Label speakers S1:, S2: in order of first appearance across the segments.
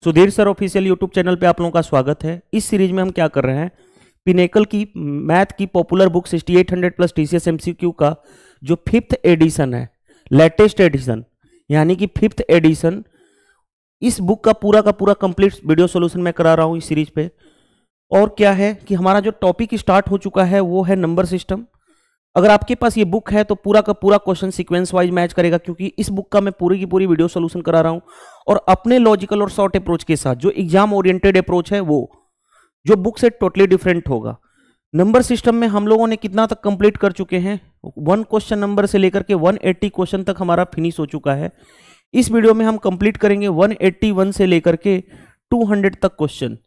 S1: Sudhir sir official YouTube channel पे आप लोगों का स्वागत है। इस सीरीज में हम क्या कर रहे हैं, पिनेकल की मैथ की popular book 6800 plus TCS MCQ का जो 5th एडिशन है, लेटेस्ट एडिशन यानी कि 5th एडिशन, इस बुक का पूरा कंप्लीट वीडियो सॉल्यूशन मैं करा रहा हूँ इस सीरीज पे। और क्या है कि हमारा जो टॉपिक स्टार्ट हो चुका है वो है नंबर सिस्टम। अगर आपके पास ये बुक है तो पूरा का पूरा क्वेश्चन सीक्वेंस वाइज मैच करेगा, क्योंकि इस बुक का मैं पूरी की पूरी वीडियो सॉल्यूशन करा रहा हूं और अपने लॉजिकल और शॉर्ट अप्रोच के साथ। जो एग्जाम ओरिएंटेड अप्रोच है वो जो बुक से टोटली डिफरेंट होगा। नंबर सिस्टम में हम लोगों ने कितना तक कंप्लीट कर चुके हैं, 1 क्वेश्चन नंबर से लेकर के 180 क्वेश्चन तक हमारा फिनिश हो चुका है। इस वीडियो में हम कंप्लीट करेंगे 181 से लेकर के 200 तक क्वेश्चन।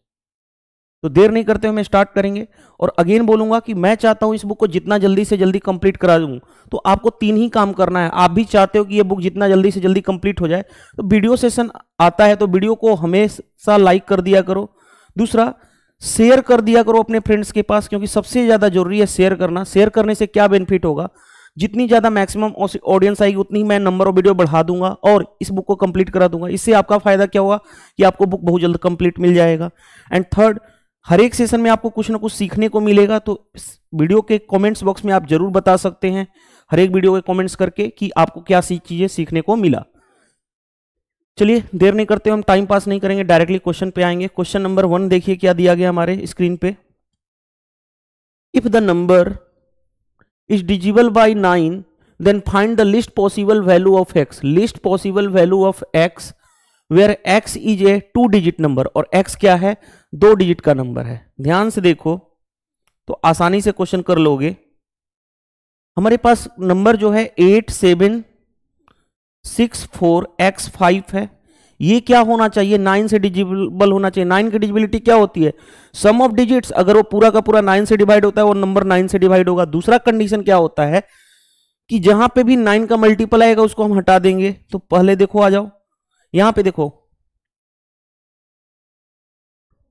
S1: तो देर नहीं करते हुए मैं स्टार्ट करेंगे। और अगेन बोलूंगा कि मैं चाहता हूं इस बुक को जितना जल्दी से जल्दी कंप्लीट करा दूं, तो आपको 3 ही काम करना है। आप भी चाहते हो कि ये बुक जितना जल्दी से जल्दी कंप्लीट हो जाए, तो वीडियो सेशन आता है तो वीडियो को हमेशा लाइक कर दिया करो। दूसरा, शेयर कर दिया करो अपने फ्रेंड्स के पास, क्योंकि सबसे ज्यादा जरूरी है शेयर करना। शेयर करने से क्या बेनिफिट होगा, जितनी ज्यादा मैक्सिमम ऑडियंस आएगी उतनी ही मैं नंबर ऑफ वीडियो बढ़ा दूंगा और इस बुक को कंप्लीट करा दूंगा। इससे आपका फायदा क्या होगा कि आपको बुक बहुत जल्द कंप्लीट मिल जाएगा। एंड थर्ड, हर एक सेशन में आपको कुछ ना कुछ सीखने को मिलेगा। तो इस वीडियो के कमेंट्स बॉक्स में आप जरूर बता सकते हैं हर एक वीडियो के कमेंट्स करके कि आपको क्या चीजें सीखने को मिला। चलिए देर नहीं करते, हम टाइम पास नहीं करेंगे, डायरेक्टली क्वेश्चन पे आएंगे। क्वेश्चन नंबर 1 देखिए क्या दिया गया हमारे स्क्रीन पे। If the number is divisible by 9 then find the list possible value of x. List possible value of x where x is a 2 digit number, और x क्या है, 2 डिजिट का नंबर है। ध्यान से देखो तो आसानी से क्वेश्चन कर लोगे। हमारे पास नंबर जो है 8764x5 है। ये क्या होना चाहिए, 9 से डिजिबल होना चाहिए। 9 की डिजिबिलिटी क्या होती है, सम ऑफ डिजिट्स। अगर वो पूरा का पूरा 9 से डिवाइड होता है वो नंबर 9 से डिवाइड होगा। दूसरा कंडीशन क्या होता है कि जहां पे भी 9 का मल्टीपल आएगा उसको हम हटा देंगे। तो पहले देखो, आ जाओ यहां पे देखो,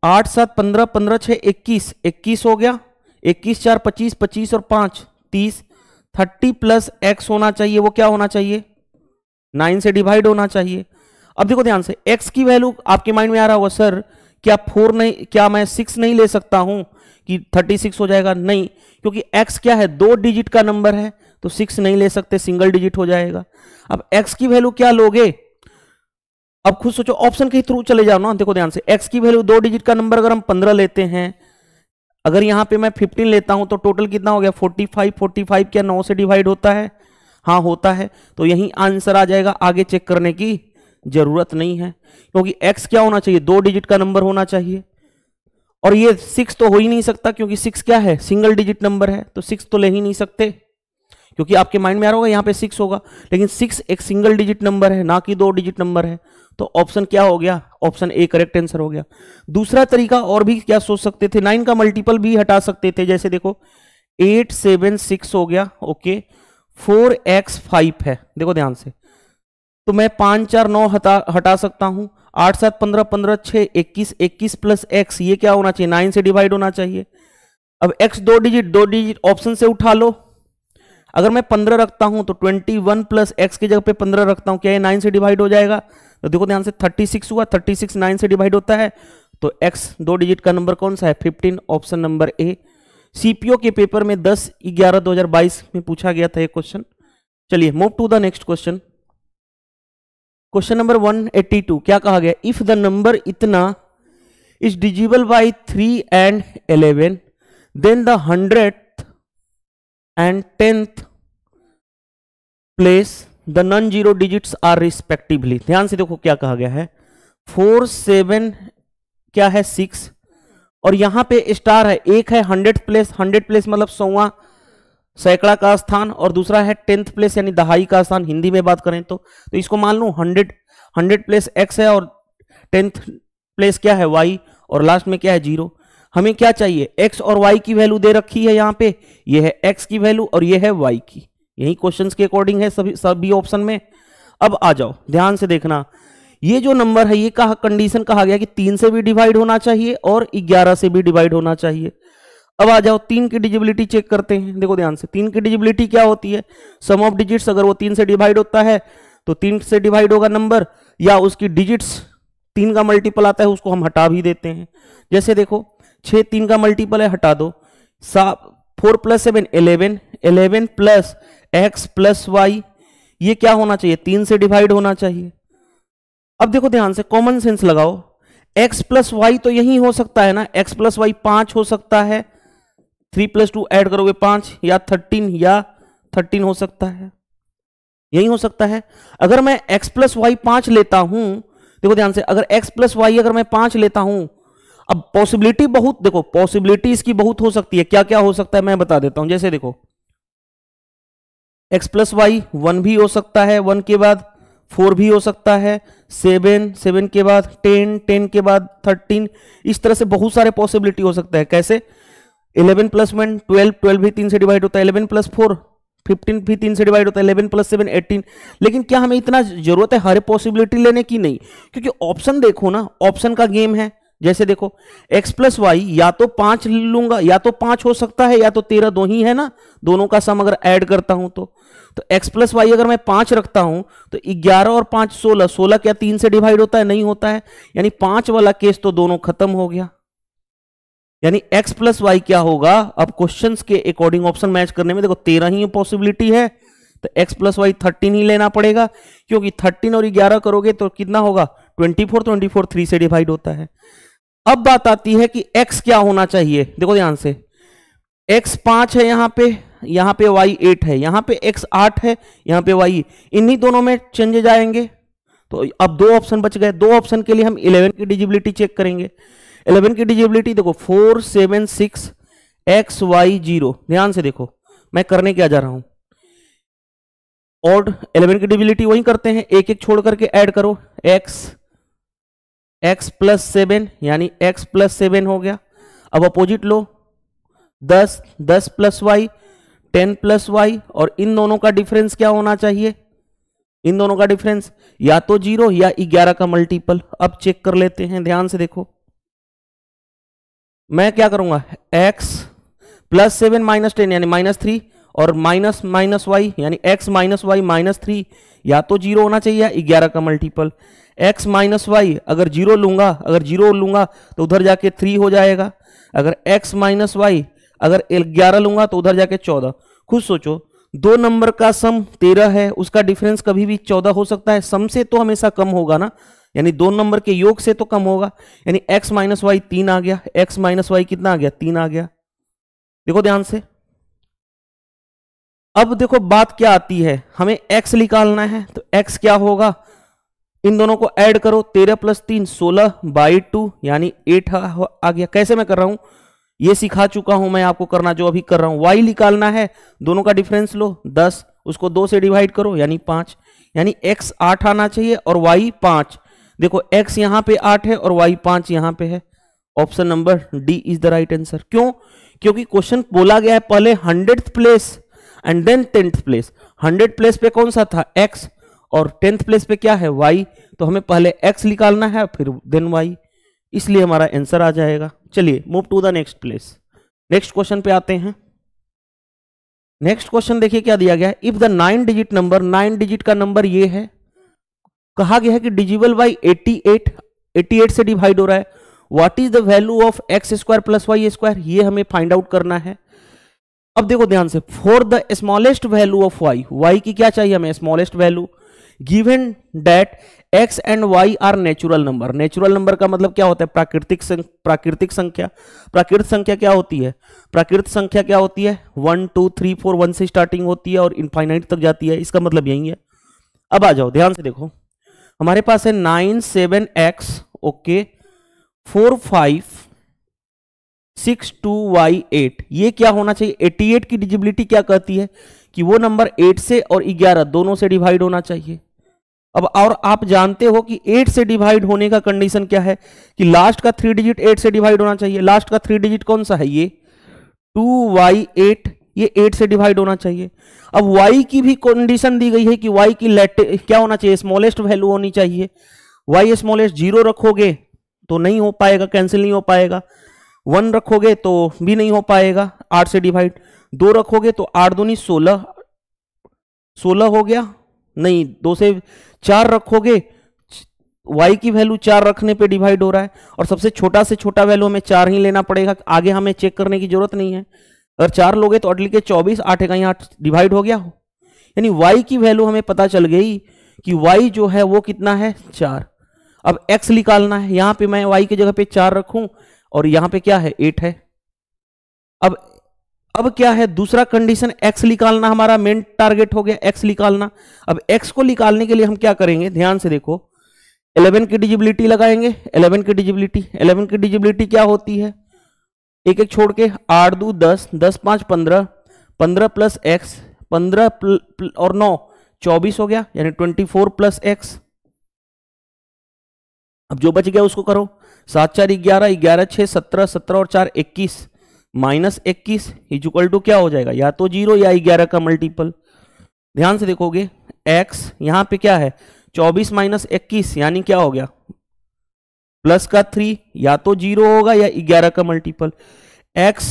S1: 8 7 15 15 6 21 21 हो गया। 21 4 25 25 और 5 30 30 प्लस x होना चाहिए। वो क्या होना चाहिए, 9 से डिवाइड होना चाहिए। अब देखो ध्यान से, x की वैल्यू आपके माइंड में आ रहा होगा, सर क्या 4 नहीं, क्या मैं 6 नहीं ले सकता हूं कि 36 हो जाएगा? नहीं, क्योंकि x क्या है, 2 डिजिट का नंबर है, तो 6 नहीं ले सकते, सिंगल डिजिट हो जाएगा। अब x की वैल्यू क्या लोगे, अब खुद सोचो, ऑप्शन के थ्रू चले जाओ ना। देखो ध्यान से, x की वैल्यू 2 डिजिट का नंबर अगर हम 15 लेते हैं, अगर यहां पे मैं 15 लेता हूं तो टोटल कितना हो गया 45। 45 क्या 9 से डिवाइड होता है? हाँ होता है। तो यही आंसर आ जाएगा, आगे चेक करने की जरूरत नहीं है, क्योंकि x क्या होना चाहिए, 2 डिजिट का नंबर होना चाहिए। और ये 6 तो हो ही नहीं सकता, क्योंकि 6 क्या है, सिंगल डिजिट नंबर है, तो 6 तो ले ही नहीं सकते, क्योंकि आपके माइंड में आ रहा होगा यहाँ पे 6 होगा, लेकिन 6 एक सिंगल डिजिट नंबर है, ना कि 2 डिजिट नंबर है। तो ऑप्शन क्या हो गया, ऑप्शन ए करेक्ट आंसर हो गया। दूसरा तरीका और भी क्या सोच सकते थे, 9 का मल्टीपल भी हटा सकते थे। जैसे देखो 8 7 6 हो गया, ओके, 4x5 है। देखो ध्यान से, तो मैं 5 4 9 हटा सकता हूं। 8 7 15 15 6 21 21 प्लस x, ये क्या होना चाहिए, 9 से डिवाइड होना चाहिए। अब x 2 डिजिट ऑप्शन से उठा लो। अगर मैं 15 रखता हूं तो 21 प्लस x की जगह पे 15 रखता हूं, क्या ये 9 से डिवाइड हो जाएगा? तो देखो ध्यान से, 36 हुआ, 36 9 से डिवाइड होता है, तो x 2 डिजिट का नंबर कौन सा है, 15, ऑप्शन नंबर ए। सीपीओ के पेपर में 10/11/2022 में पूछा गया था ये क्वेश्चन। चलिए move to the next question. Question number 182, क्या कहा गया, इफ द नंबर इतना is divisible by 3 and 11 then the 100th and 10th place the non-zero digits are respectively। ध्यान से देखो क्या कहा गया है, 4 7 क्या है 6, और यहां पे स्टार है, एक है 100th प्लेस। 100th प्लेस मतलब 100वां सैकड़ा का स्थान, और दूसरा है 10th प्लेस यानी दहाई का स्थान, हिंदी में बात करें तो इसको मान लूं 100 प्लेस x है और 10th प्लेस क्या है y, और लास्ट में क्या है 0। हमें क्या चाहिए, x और y की वैल्यू दे रखी है यहाँ पे, ये है x की वैल्यू और ये है y की। यही क्वेश्चंस के अकॉर्डिंग है सभी ऑप्शन में। अब आ जाओ ध्यान से देखना, ये जो नंबर है ये कहा, कंडीशन कहा गया कि 3 से भी डिवाइड होना चाहिए और 11 से भी डिवाइड होना चाहिए। अब आ जाओ 3 की डिजिबिलिटी चेक करते हैं। देखो ध्यान से, 3 की डिजिबिलिटी क्या होती है, सम ऑफ डिजिट्स। अगर वो 3 से डिवाइड होता है तो 3 से डिवाइड होगा नंबर, या उसकी डिजिट्स 3 का मल्टीपल आता है उसको हम हटा भी देते हैं। जैसे देखो 6 3 का मल्टीपल है, हटा दो। 4 + 7 11, 11 प्लस x प्लस वाई, ये क्या होना चाहिए? 3 से डिवाइड होना चाहिए। अब देखो ध्यान से, कॉमन सेंस लगाओ, x प्लस वाई तो यही हो सकता है ना, x प्लस वाई 5 हो सकता है, 3 + 2 ऐड करोगे 5, या 13 हो सकता है, यही हो सकता है। अगर मैं x प्लस वाई 5 लेता हूं, देखो ध्यान से, अगर x प्लस वाई अगर मैं 5 लेता हूं, अब पॉसिबिलिटी बहुत, देखो पॉसिबिलिटी इसकी बहुत हो सकती है। क्या क्या हो सकता है मैं बता देता हूं। जैसे देखो x प्लस वाई 1 भी हो सकता है, 1 के बाद 4 भी हो सकता है, 7 के बाद 10 के बाद 13, इस तरह से बहुत सारे पॉसिबिलिटी हो सकता है। कैसे? 11 + 1 12 भी 3 से डिवाइड होता है, 11 + 4 15 भी 3 से डिवाइड होता है, 11 + 7 18। लेकिन क्या हमें इतना जरूरत है हर पॉसिबिलिटी लेने की? नहीं, क्योंकि ऑप्शन देखो ना, ऑप्शन का गेम है। जैसे देखो x प्लस वाई या तो 5 लूंगा, या तो 5 हो सकता है, या तो 13, दो ही है ना, दोनों का सम अगर ऐड करता हूं तो x प्लस वाई अगर मैं 5 रखता हूं तो 11 और 5 16, 16 क्या 3 से डिवाइड होता है? नहीं होता है, यानी 5 वाला केस तो दोनों खत्म हो गया। यानी x प्लस वाई क्या होगा? अब क्वेश्चंस के अकॉर्डिंग ऑप्शन मैच करने में देखो 13 ही पॉसिबिलिटी है, तो x प्लस वाई 13 ही लेना पड़ेगा, क्योंकि 13 और 11 करोगे तो कितना होगा? 24 3 से डिवाइड होता है। अब बात आती है कि x क्या होना चाहिए। देखो ध्यान से, x 5 है यहाँ पे y 8 है, यहाँ पे x 8 है, यहाँ पे y, इन्हीं दोनों में चेंजेज आएंगे। तो अब 2 ऑप्शन बच गए। 2 ऑप्शन के लिए हम 11 की डिजिबिलिटी चेक करेंगे। 11 की डिजिबिलिटी देखो 4 7 6 x y 0। ध्यान से देखो मैं करने क्या जा रहा हूं, और 11 की डिजिबिलिटी वही करते हैं, एक एक छोड़ करके ऐड करो। x प्लस 7 यानी x प्लस 7 हो गया। अब अपोजिट लो, 10 प्लस वाई, 10 प्लस वाई, और इन दोनों का डिफरेंस क्या होना चाहिए? इन दोनों का डिफरेंस या तो 0 या 11 का मल्टीपल। अब चेक कर लेते हैं, ध्यान से देखो, मैं क्या करूंगा, x प्लस 7 माइनस 10 यानी -3, और माइनस वाई यानी x माइनस वाई -3, या तो 0 होना चाहिए या 11 का मल्टीपल। x माइनस वाई अगर 0 लूंगा तो उधर जाके 3 हो जाएगा। अगर x माइनस वाई अगर 11 लूंगा तो उधर जाके 14। खुद सोचो, 2 नंबर का सम 13 है, उसका डिफरेंस कभी भी 14 हो सकता है। सम से तो हमेशा कम होगा ना, यानी 2 नंबर के योग से तो कम होगा, यानी x माइनस वाई 3 आ गया। x माइनस वाई कितना आ गया? 3 आ गया। देखो ध्यान से, अब देखो बात क्या आती है, हमें x निकालना है, तो x क्या होगा? इन दोनों को ऐड करो, 13 + 3 16/2 यानी 8 आ गया। कैसे मैं कर रहा हूं ये सिखा चुका हूं मैं आपको करना, जो अभी कर रहा हूं। y निकालना है, दोनों का डिफरेंस लो 10, उसको 2 से डिवाइड करो यानी 5, यानी x 8 आना चाहिए और y 5। देखो x यहां पे 8 है और y 5 यहां पे है। Option number D is the right answer. क्यों? क्योंकि क्वेश्चन बोला गया है पहले 100th place and then 10th place. 100 place पे कौन सा था? x, और 10th प्लेस पे क्या है? y। तो हमें पहले x निकालना है फिर देन y, इसलिए हमारा आंसर आ जाएगा। चलिए move to the next place. Next question पे आते हैं। नेक्स्ट क्वेश्चन देखिए क्या दिया गया है। If the 9 digit number, 9 digit का नंबर ये है, कहा गया है कि डिजिबल बाई 88 से डिवाइड हो रहा है। What is the value of x² plus y², ये हमें फाइंड आउट करना है। अब देखो ध्यान से, for the smallest value of y की क्या चाहिए हमें? Smallest value. Given that x and y are natural number. Natural number का मतलब क्या होता है? प्राकृतिक संख्या। प्राकृतिक संख्या क्या होती है? प्राकृतिक संख्या क्या होती है? 1 2 3 4 1 से स्टार्टिंग होती है और इनफाइनाइट तक जाती है, इसका मतलब यही है। अब आ जाओ, ध्यान से देखो, हमारे पास है 9 7x, ओके, 4 5 6 2 y 8। ये क्या होना चाहिए? 88 की डिजिबिलिटी क्या कहती है कि वो नंबर 8 से और 11 दोनों से डिवाइड होना चाहिए। अब और आप जानते हो कि 8 से डिवाइड होने का कंडीशन क्या है कि लास्ट का 3 डिजिट 8 से डिवाइड होना चाहिए। लास्ट का 3 डिजिट कौन सा है? ये 2y8, ये 8 से डिवाइड होना चाहिए। अब y की भी कंडीशन दी गई है कि y की क्या होना चाहिए? स्मॉलेस्ट वैल्यू होनी चाहिए। y स्मॉलेस्ट 0 रखोगे तो नहीं हो पाएगा, कैंसिल नहीं हो पाएगा। 1 रखोगे तो भी नहीं हो पाएगा, 8 से डिवाइड। 2 रखोगे तो 8 दूनी 16, 16 हो गया, नहीं 2 से 4 रखोगे y की वैल्यू 4 रखने पे डिवाइड हो रहा है, और सबसे छोटा से छोटा वैल्यू हमें 4 ही लेना पड़ेगा, आगे हमें चेक करने की जरूरत नहीं है। अगर 4 लोगे तो 8 लिखे 24, 8 का यहाँ डिवाइड हो गया हो, यानी y की वैल्यू हमें पता चल गई कि y जो है वो कितना है 4। अब x निकालना है, यहां पे मैं y की जगह पे 4 रखूं और यहां पे क्या है 8 है। अब क्या है दूसरा कंडीशन, x निकालना हमारा मेन टारगेट हो गया, x निकालना। अब x को निकालने के लिए हम क्या करेंगे, ध्यान से देखो, 11 की डिजिबिलिटी लगाएंगे। 11 की डिजिबिलिटी क्या होती है, एक एक छोड़ के 8 2 10, 10 5 15, 15 प्लस x, 15 और 9 24 हो गया, यानी 24 प्लस x। अब जो बच गया उसको करो, 7 4 11, 11 6 17, 17 और 4 21, माइनस 21 इक्वल टू क्या हो जाएगा, या तो 0 या 11 का मल्टीपल। ध्यान से देखोगे x यहां पे क्या है 24 माइनस 21, यानी क्या हो गया प्लस का 3, या तो 0 होगा या 11 का मल्टीपल। x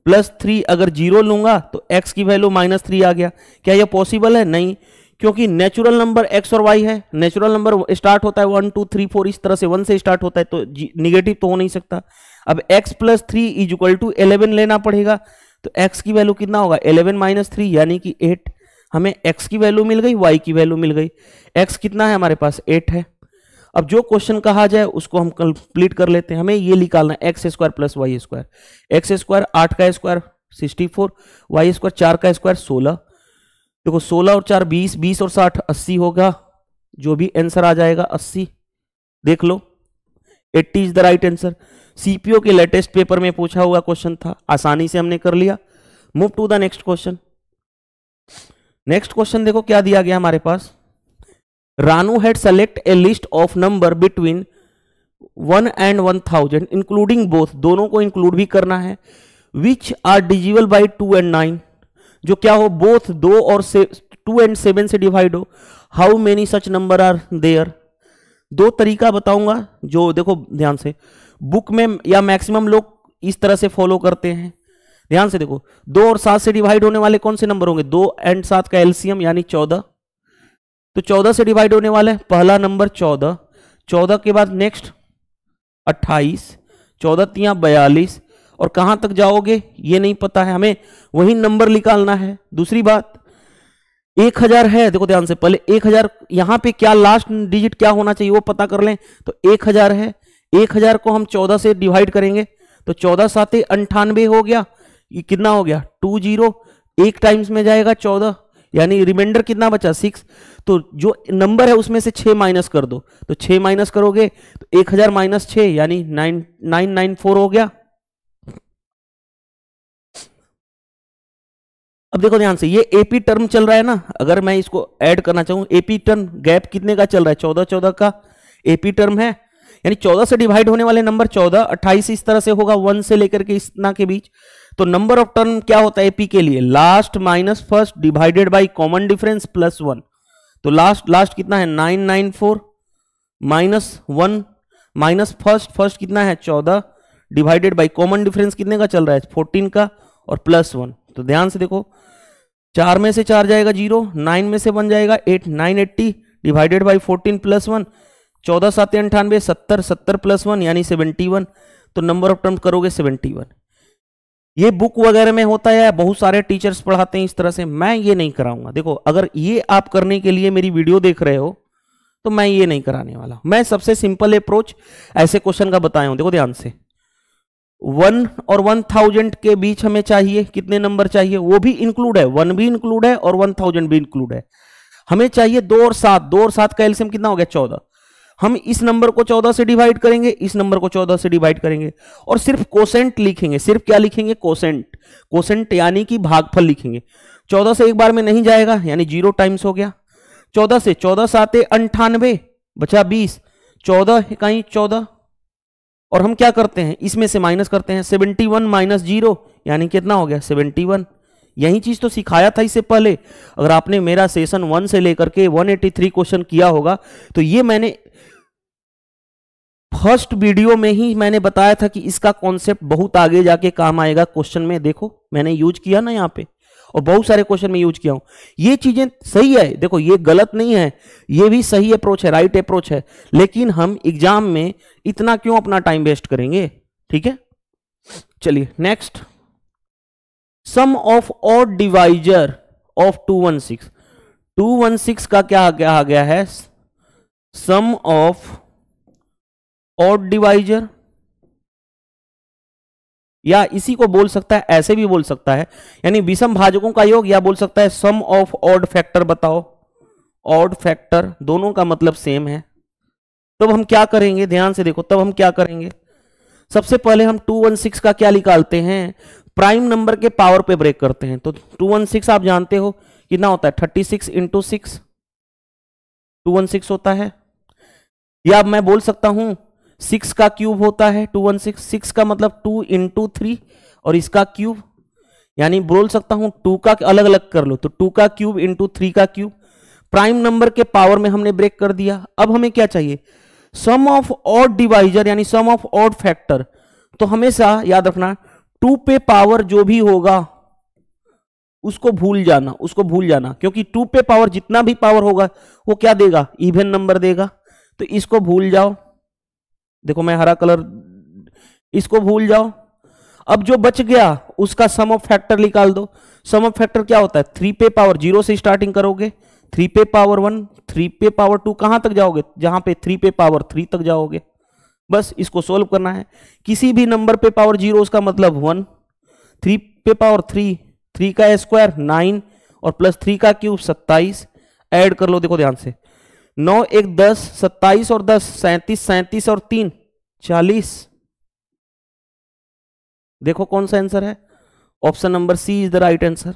S1: प्लस 3 अगर 0 लूंगा तो x की वैल्यू -3 आ गया। क्या यह पॉसिबल है, नहीं, क्योंकि नेचुरल नंबर x और y है, नेचुरल नंबर स्टार्ट होता है 1 2 3 4 इस तरह से 1 से स्टार्ट होता है, तो निगेटिव तो हो नहीं सकता। अब x प्लस 3 इक्वल टू 11 लेना पड़ेगा, तो x की वैल्यू कितना होगा 11 माइनस 3 यानी कि 8। हमें x की वैल्यू मिल गई, y की वैल्यू मिल गई। x कितना है हमारे पास 8 है। अब जो क्वेश्चन कहा जाए उसको हम कंप्लीट कर लेते हैं। हमें ये निकालना है x square plus y square. X square 8 का स्क्वायर 64, वाई स्क्वायर 4 का स्क्वायर 16। देखो 16 और 4 20, 20 और 60 80 होगा, जो भी आंसर आ जाएगा 80। देख लो 80 is the right answer. CPO के लेटेस्ट पेपर में पूछा हुआ क्वेश्चन था, आसानी से हमने कर लिया। Move to the next question. Next question देखो क्या दिया गया हमारे पास। Ranu had select a list of number between 1 and 1000 including both, दोनों को इंक्लूड भी करना है, which are divisible by 2 and 9, जो क्या हो बोथ 2 और 2 and 7 से डिवाइड हो। How many such number are there. दो तरीका बताऊंगा जो देखो ध्यान से बुक में या मैक्सिमम लोग इस तरह से फॉलो करते हैं। ध्यान से देखो 2 और 7 से डिवाइड होने वाले कौन से नंबर होंगे, 2 and 7 का एलसीएम यानी 14, तो 14 से डिवाइड होने वाला है पहला नंबर 14, 14 के बाद नेक्स्ट 28, 14 तिया 42, और कहां तक जाओगे ये नहीं पता है, हमें वही नंबर निकालना है। दूसरी बात 1000 है, देखो ध्यान से पहले 1000 यहां पे क्या लास्ट डिजिट क्या होना चाहिए वो पता कर लें। तो 1000 है, 1000 को हम 14 से डिवाइड करेंगे तो 14 7 98 हो गया, ये कितना हो गया 20, एक टाइम्स में जाएगा 14, यानी रिमाइंडर कितना बचा 6। तो जो नंबर है उसमें से 6 माइनस कर दो, तो 6 माइनस करोगे तो 1000 माइनस 6 यानी 994 हो गया। अब देखो ध्यान से ये एपी टर्म चल रहा है ना, अगर मैं इसको ऐड करना चाहूं एपी टर्म गैप कितने का चल रहा है 14 14 का एपी टर्म है, यानी 14 से डिवाइड होने वाले नंबर 14, 28 इस तरह से होगा 1 से लेकर के इतना के बीच। तो नंबर ऑफ टर्म क्या होता है एपी के लिए, last minus first divided by common difference plus 1। तो लास्ट कितना है 994 माइनस 1 माइनस फर्स्ट कितना है 14 डिवाइडेड बाय कॉमन डिफरेंस कितने का चल रहा है 14 का और प्लस 1। तो ध्यान से देखो 4 में से 4 जाएगा 0, 9 में से 1 जाएगा 8, 980 डिवाइडेड बाय 14 प्लस 1, 14 7 98, 70 70 प्लस 1 यानी 71। तो नंबर ऑफ टर्म करोगे 71। ये बुक वगैरह में होता है, बहुत सारे टीचर्स पढ़ाते हैं इस तरह से, मैं ये नहीं कराऊंगा। देखो अगर ये आप करने के लिए मेरी वीडियो देख रहे हो तो मैं ये नहीं कराने वाला। मैं सबसे सिंपल अप्रोच ऐसे क्वेश्चन का बताया हूं। देखो ध्यान से 1 और 1000 के बीच हमें चाहिए कितने नंबर चाहिए, वो भी इंक्लूड है, 1 भी इंक्लूड है और 1000 भी इंक्लूड है। हमें चाहिए 2 और 7, 2 और 7 का एलसीएम कितना हो गया 14। हम इस नंबर को 14 से डिवाइड करेंगे, इस नंबर को 14 से डिवाइड करेंगे और सिर्फ कोसेंट लिखेंगे। सिर्फ क्या लिखेंगे कोसेंट, कोसेंट यानी कि भागफल लिखेंगे। 14 से एक बार में नहीं जाएगा यानी 0 टाइम्स हो गया। 14 से 14 7 98 बचा 20, 14 इकाई 14 और हम क्या करते हैं इसमें से माइनस करते हैं 71 माइनस 0 यानी कितना हो गया 71। यही चीज तो सिखाया था इससे पहले। अगर आपने मेरा सेशन 1 से लेकर के 183 क्वेश्चन किया होगा तो ये मैंने फर्स्ट वीडियो में ही मैंने बताया था कि इसका कॉन्सेप्ट बहुत आगे जाके काम आएगा क्वेश्चन में। देखो मैंने यूज किया ना यहाँ पे, और बहुत सारे क्वेश्चन में यूज किया हूं। ये चीजें सही है, देखो ये गलत नहीं है, ये भी सही अप्रोच है, राइट अप्रोच है, लेकिन हम एग्जाम में इतना क्यों अपना टाइम वेस्ट करेंगे। ठीक है, चलिए next, sum of odd divisor of 216। 216 का क्या आ गया है, सम ऑफ ऑड डिवाइजर, या इसी को बोल सकता है, ऐसे भी बोल सकता है, यानी विषम भाजकों का योग, या बोल सकता है सम ऑफ ऑड फैक्टर। बताओ, ऑड फैक्टर दोनों का मतलब सेम है। तब हम क्या करेंगे, ध्यान से देखो, तब हम क्या करेंगे, सबसे पहले हम 216 का क्या निकालते हैं, प्राइम नंबर के पावर पे ब्रेक करते हैं। तो 216 आप जानते हो कितना होता है, 36 इंटू 6 216 होता है। या मैं बोल सकता हूं 6 का क्यूब होता है 216, 6 का मतलब 2 इंटू 3 और इसका क्यूब, यानी बोल सकता हूं 2 का अलग अलग कर लो, तो 2 का क्यूब इंटू 3 का क्यूब। प्राइम नंबर के पावर में हमने ब्रेक कर दिया। अब हमें क्या चाहिए, सम ऑफ ऑड डिवाइजर यानी सम ऑफ ऑड फैक्टर। तो हमेशा याद रखना 2 पे पावर जो भी होगा उसको भूल जाना, उसको भूल जाना, क्योंकि 2 पे पावर जितना भी पावर होगा वो क्या देगा, इवन नंबर देगा। तो इसको भूल जाओ, देखो मैं हरा कलर, इसको भूल जाओ। अब जो बच गया उसका सम ऑफ फैक्टर निकाल दो। सम ऑफ फैक्टर क्या होता है, 3 पे पावर 0 से स्टार्टिंग करोगे, 3 पे पावर 1, 3 पे पावर 2, कहां तक जाओगे, जहां पे 3 पे पावर 3 तक जाओगे। बस इसको सोल्व करना है। किसी भी नंबर पे पावर 0 उसका मतलब 1, 3 पे पावर 3, 3 का स्क्वायर 9 और प्लस 3 का क्यूब 27। ऐड कर लो, देखो ध्यान से, 9 1 10, 27 और 10 37, 37 और 3 40। देखो कौन सा आंसर है, option number C is the right answer.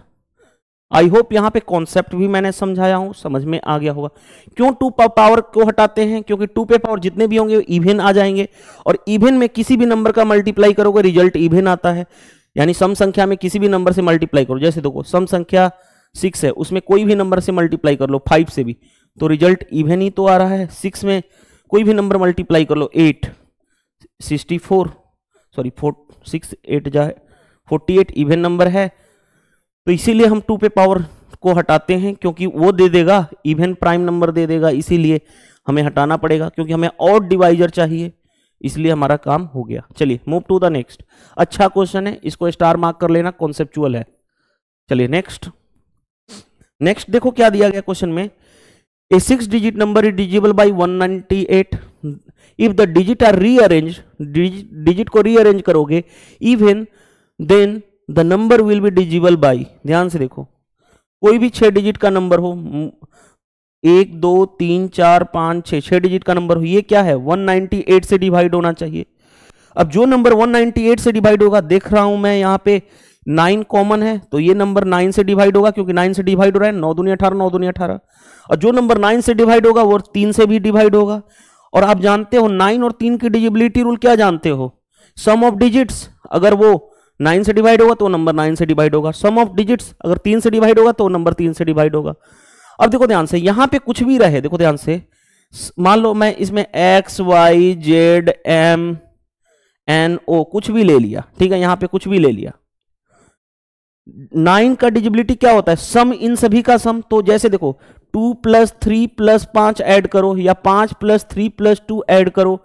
S1: I hope यहां पे कॉन्सेप्ट भी मैंने समझाया हूं, समझ में आ गया होगा। क्यों 2 पावर को हटाते हैं, क्योंकि 2 पे पावर जितने भी होंगे इवन आ जाएंगे, और इवन में किसी भी नंबर का मल्टीप्लाई करोगे रिजल्ट इवन आता है। यानी सम संख्या में किसी भी नंबर से मल्टीप्लाई करो, जैसे देखो सम संख्या 6 है, उसमें कोई भी नंबर से मल्टीप्लाई कर लो 5 से भी, तो रिजल्ट इवन ही तो आ रहा है। 6 में कोई भी नंबर मल्टीप्लाई कर लो 8 64 सॉरी 6 8 जाए 48 इवन नंबर है। तो इसीलिए हम 2 पे पावर को हटाते हैं, क्योंकि वो दे देगा इवन प्राइम नंबर दे देगा, इसीलिए हमें हटाना पड़ेगा, क्योंकि हमें ऑड डिवाइजर चाहिए, इसलिए हमारा काम हो गया। चलिए मूव टू द नेक्स्ट। अच्छा क्वेश्चन है, इसको स्टार मार्क कर लेना, कॉन्सेप्चुअल है। चलिए नेक्स्ट देखो क्या दिया गया क्वेश्चन में, a 6 digit number is divisible by 198 if the digit are rearrange, digit को रीअरेंज करोगे even then the number will be divisible by. ध्यान से देखो, कोई भी 6 डिजिट का नंबर हो, 1 2 3 4 5 6 डिजिट का नंबर हो, ये क्या है 198 से डिवाइड होना चाहिए। अब जो नंबर 198 से डिवाइड होगा, देख रहा हूं मैं यहाँ पे 9 कॉमन है, तो ये नंबर 9 से डिवाइड होगा, क्योंकि 9 से डिवाइड हो रहा है, 9 दूनी 18 9 दूनी 18। और जो नंबर 9 से डिवाइड होगा वो 3 से भी डिवाइड होगा। और आप जानते हो 9 और 3 की डिजिबिलिटी रूल क्या जानते हो, सम ऑफ डिजिट्स अगर वो 9 से डिवाइड होगा तो नंबर 9 से डिवाइड होगा, सम ऑफ डिजिट्स अगर 3 से डिवाइड होगा तो नंबर 3 से डिवाइड होगा। अब देखो ध्यान से, यहां पे कुछ भी रहे, देखो ध्यान से, मान लो मैं इसमें x y z m n o कुछ भी ले लिया, ठीक है, यहां पे कुछ भी ले लिया। 9 का डिजिबिलिटी क्या होता है, सम इन सभी का सम। तो जैसे देखो 2 + 3 + 5 ऐड करो, या 5 + 3 + 2 ऐड करो,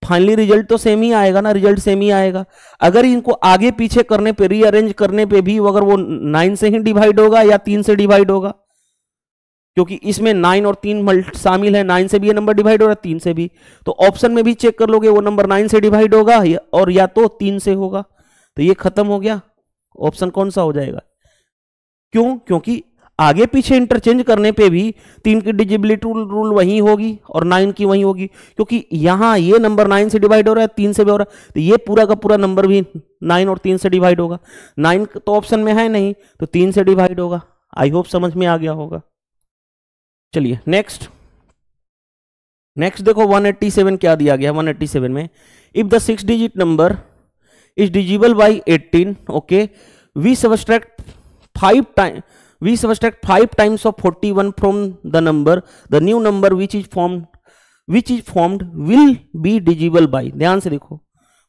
S1: फाइनली रिजल्ट तो सेम ही आएगा ना, रिजल्ट सेम ही आएगा। अगर इनको आगे पीछे करने पे, रीअरेंज करने पे भी अगर वो 9 से ही डिवाइड होगा या 3 से डिवाइड होगा, क्योंकि इसमें 9 और 3 शामिल है, 9 से भी ये नंबर डिवाइड हो रहा है, 3 से भी। तो ऑप्शन में भी चेक कर लोगे, वो नंबर 9 से डिवाइड होगा और या तो 3 से होगा। तो ये खत्म हो गया, ऑप्शन कौन सा हो जाएगा। क्यों, क्योंकि आगे पीछे इंटरचेंज करने पे भी 3 की डिजिबिलिटी रूल वही होगी और 9 की वही होगी, क्योंकि यहां ये नंबर 9 से डिवाइड हो रहा है, 3 से भी हो रहा है, तो ये पूरा का पूरा नंबर भी 9 और 3 से डिवाइड होगा। 9 तो ऑप्शन में है नहीं, तो 3 से डिवाइड होगा। आई होप समझ में आ गया होगा। चलिए नेक्स्ट देखो 187 क्या दिया गया। 187 में if the 6 digit number is divisible by 18, okay, we subtract 5 times of 41 from the number, the new number which is formed will be divisible by। ध्यान से देखो,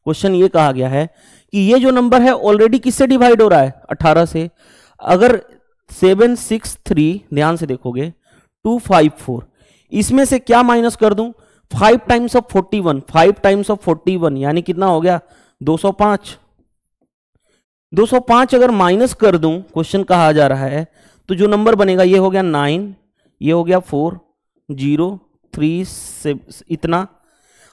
S1: क्वेश्चन ये कहा गया है कि ये जो नंबर है ऑलरेडी किससे डिवाइड हो रहा है, 18 से। अगर 763 ध्यान से देखोगे 254, इसमें से क्या माइनस कर दूं, 5 टाइम्स ऑफ 41, 5 टाइम्स ऑफ 41 यानी कितना हो गया 205। 205 अगर माइनस कर दूं, क्वेश्चन कहा जा रहा है, तो जो नंबर बनेगा ये हो गया 9, ये हो गया 4 0 3 से इतना,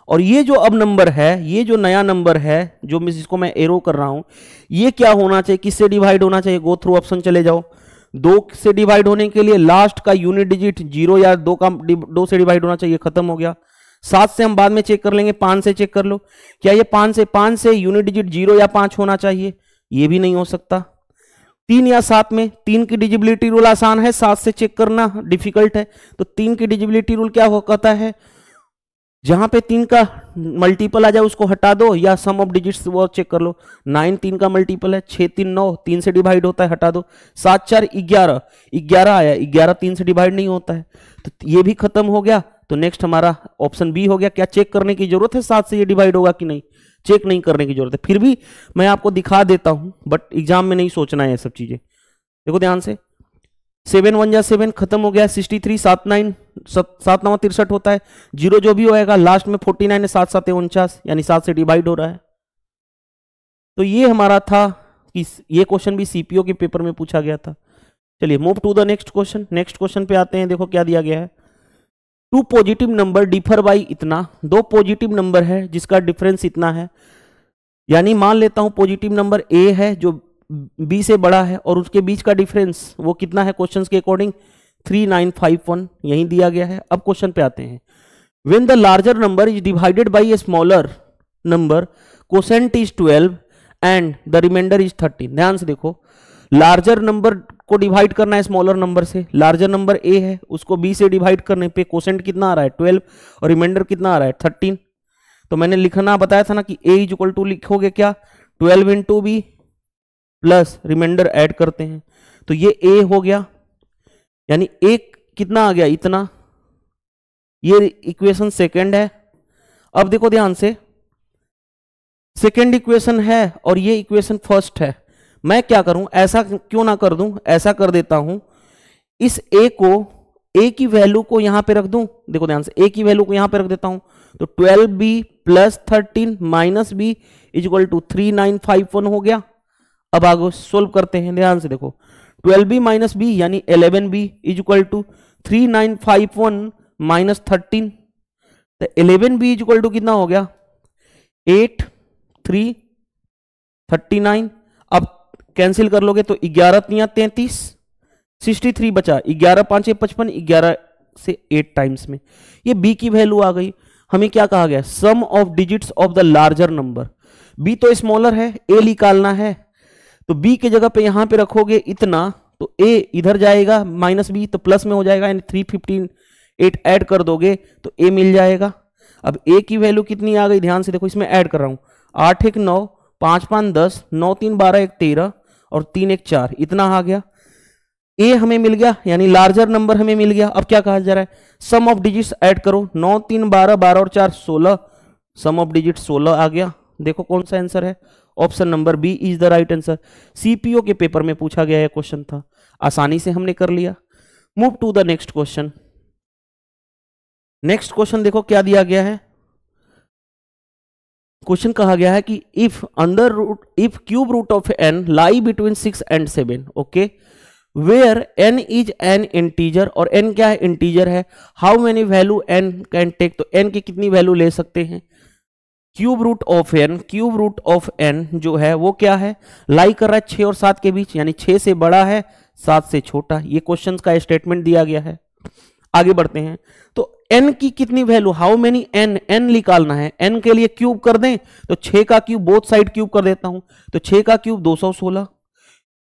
S1: और ये जो अब नंबर है, ये जो नया नंबर है जो जिसको मैं एरो कर रहा हूं, ये क्या होना चाहिए, किससे डिवाइड होना चाहिए, गो थ्रू ऑप्शन चले जाओ। 2 से डिवाइड होने के लिए लास्ट का यूनिट डिजिट 0 या 2 से डिवाइड होना चाहिए, खत्म हो गया। 7 से हम बाद में चेक कर लेंगे, 5 से चेक कर लो, क्या ये 5 से यूनिट डिजिट 0 या 5 होना चाहिए, ये भी नहीं हो सकता। 3 या 7 में, 3 की डिजिबिलिटी रूल आसान है, 7 से चेक करना डिफिकल्ट है, तो 3 की डिजिबिलिटी रूल क्या कहता है, जहां पे 3 का मल्टीपल आ जाए उसको हटा दो, या सम ऑफ डिजिट्स वो चेक कर लो। 9 3 का मल्टीपल है, 6 3 9, 3 से डिवाइड होता है, हटा दो। 7 4 11, 11 आया, 11 3 से डिवाइड नहीं होता है, तो ये भी खत्म हो गया। तो नेक्स्ट हमारा ऑप्शन बी हो गया। क्या चेक करने की जरूरत है 7 से ये डिवाइड होगा कि नहीं, चेक नहीं करने की जरूरत है, फिर भी मैं आपको दिखा देता हूं, बट एग्जाम में नहीं सोचना है ये सब चीजें। देखो ध्यान से, 7 1 जा 7, खत्म हो गया। 63 7 9 7 9 63 होता है, 0 जो भी होएगा लास्ट में 49 है, 7 7 49, यानी 7 से डिवाइड हो रहा है। तो ये हमारा था कि ये क्वेश्चन भी सीपीओ के पेपर में पूछा गया था। चलिए move to the next question. Next question पे आते हैं। देखो क्या दिया गया है, 2 पॉजिटिव नंबर डिफर बाई इतना, 2 पॉजिटिव नंबर है जिसका डिफरेंस इतना है, यानी मान लेता हूं पॉजिटिव नंबर ए है जो बी से बड़ा है, और उसके बीच का डिफरेंस वो कितना है क्वेश्चंस के अकॉर्डिंग 3951, यही दिया गया है। अब क्वेश्चन पे आते हैं। When the larger number is divided by a smaller number, quotient is 12 and the remainder is 13। ध्यान से देखो, लार्जर नंबर को डिवाइड करना है स्मॉलर नंबर से, लार्जर नंबर ए है उसको बी से डिवाइड करने पे कोसेंट कितना आ रहा है 12 और रिमाइंडर कितना आ रहा है 13। तो मैंने लिखना बताया था ना कि a इज इक्वल टू लिखोगे क्या 12 into b plus remainder add करते हैं, तो ये a हो गया, यानी एक कितना आ गया इतना, ये इक्वेशन सेकंड है। अब देखो ध्यान से, सेकंड इक्वेशन है और ये इक्वेशन फर्स्ट है। मैं क्या करूं, ऐसा क्यों ना कर दूं, ऐसा कर देता हूं, इस a को, a की वैल्यू को यहां पे रख दूं। देखो ध्यान से, a की वैल्यू को यहां पे रख देता हूं, तो 12b plus 13 minus b is equal to 3951 हो गया। अब आगे सोल्व करते हैं। ध्यान से देखो, 12b माइनस b यानी 11b is equal to 3951 minus 13, तो 11b इज इक्वल टू कितना हो गया 8 3 39। अब कैंसिल कर लोगे तो 11 3 33, 63 बचा, 11 5 55, 11 से 8 टाइम्स में ये b की वैल्यू आ गई। हमें क्या कहा गया, sum of digits of the larger number. b तो स्मॉलर है, a निकालना है, तो b के जगह पे यहां पे रखोगे इतना, तो a इधर जाएगा माइनस b तो प्लस में हो जाएगा, यानी 358 ऐड कर दोगे तो a मिल जाएगा। अब a की वैल्यू कितनी आ गई, ध्यान से देखो, इसमें ऐड कर रहा हूं, 8 1 9, 5 5 10, 9 3 12, 1 13 और 3 1 4, इतना आ गया। a हमें मिल गया, यानी लार्जर नंबर हमें मिल गया। अब क्या कहा जा रहा है, सम ऑफ डिजिट्स ऐड करो, 9 3 12, 12 और 4 16, सम ऑफ डिजिट 16 आ गया। देखो कौन सा आंसर है, option number B is the right answer. CPO के पेपर में पूछा गया क्वेश्चन था, आसानी से हमने कर लिया। Move to the next question. Next question देखो क्या दिया गया है, क्वेश्चन कहा गया है कि if under root, if cube root of n lie between 6 and 7, okay, where n is an integer, और n क्या है, इंटीजर है, how many value n can take, तो n की कितनी वैल्यू ले सकते हैं। Cube root of n, cube root of n जो है वो क्या है, लाई कर रहा है 6 और 7 के बीच, यानी 6 से बड़ा है 7 से छोटा। ये क्वेश्चन का स्टेटमेंट दिया गया है। आगे बढ़ते हैं, तो n की कितनी value, how many n, n निकालना है, n के लिए क्यूब कर दें तो 6 का क्यूब बोथ साइड क्यूब कर देता हूं, तो 6 का क्यूब 216,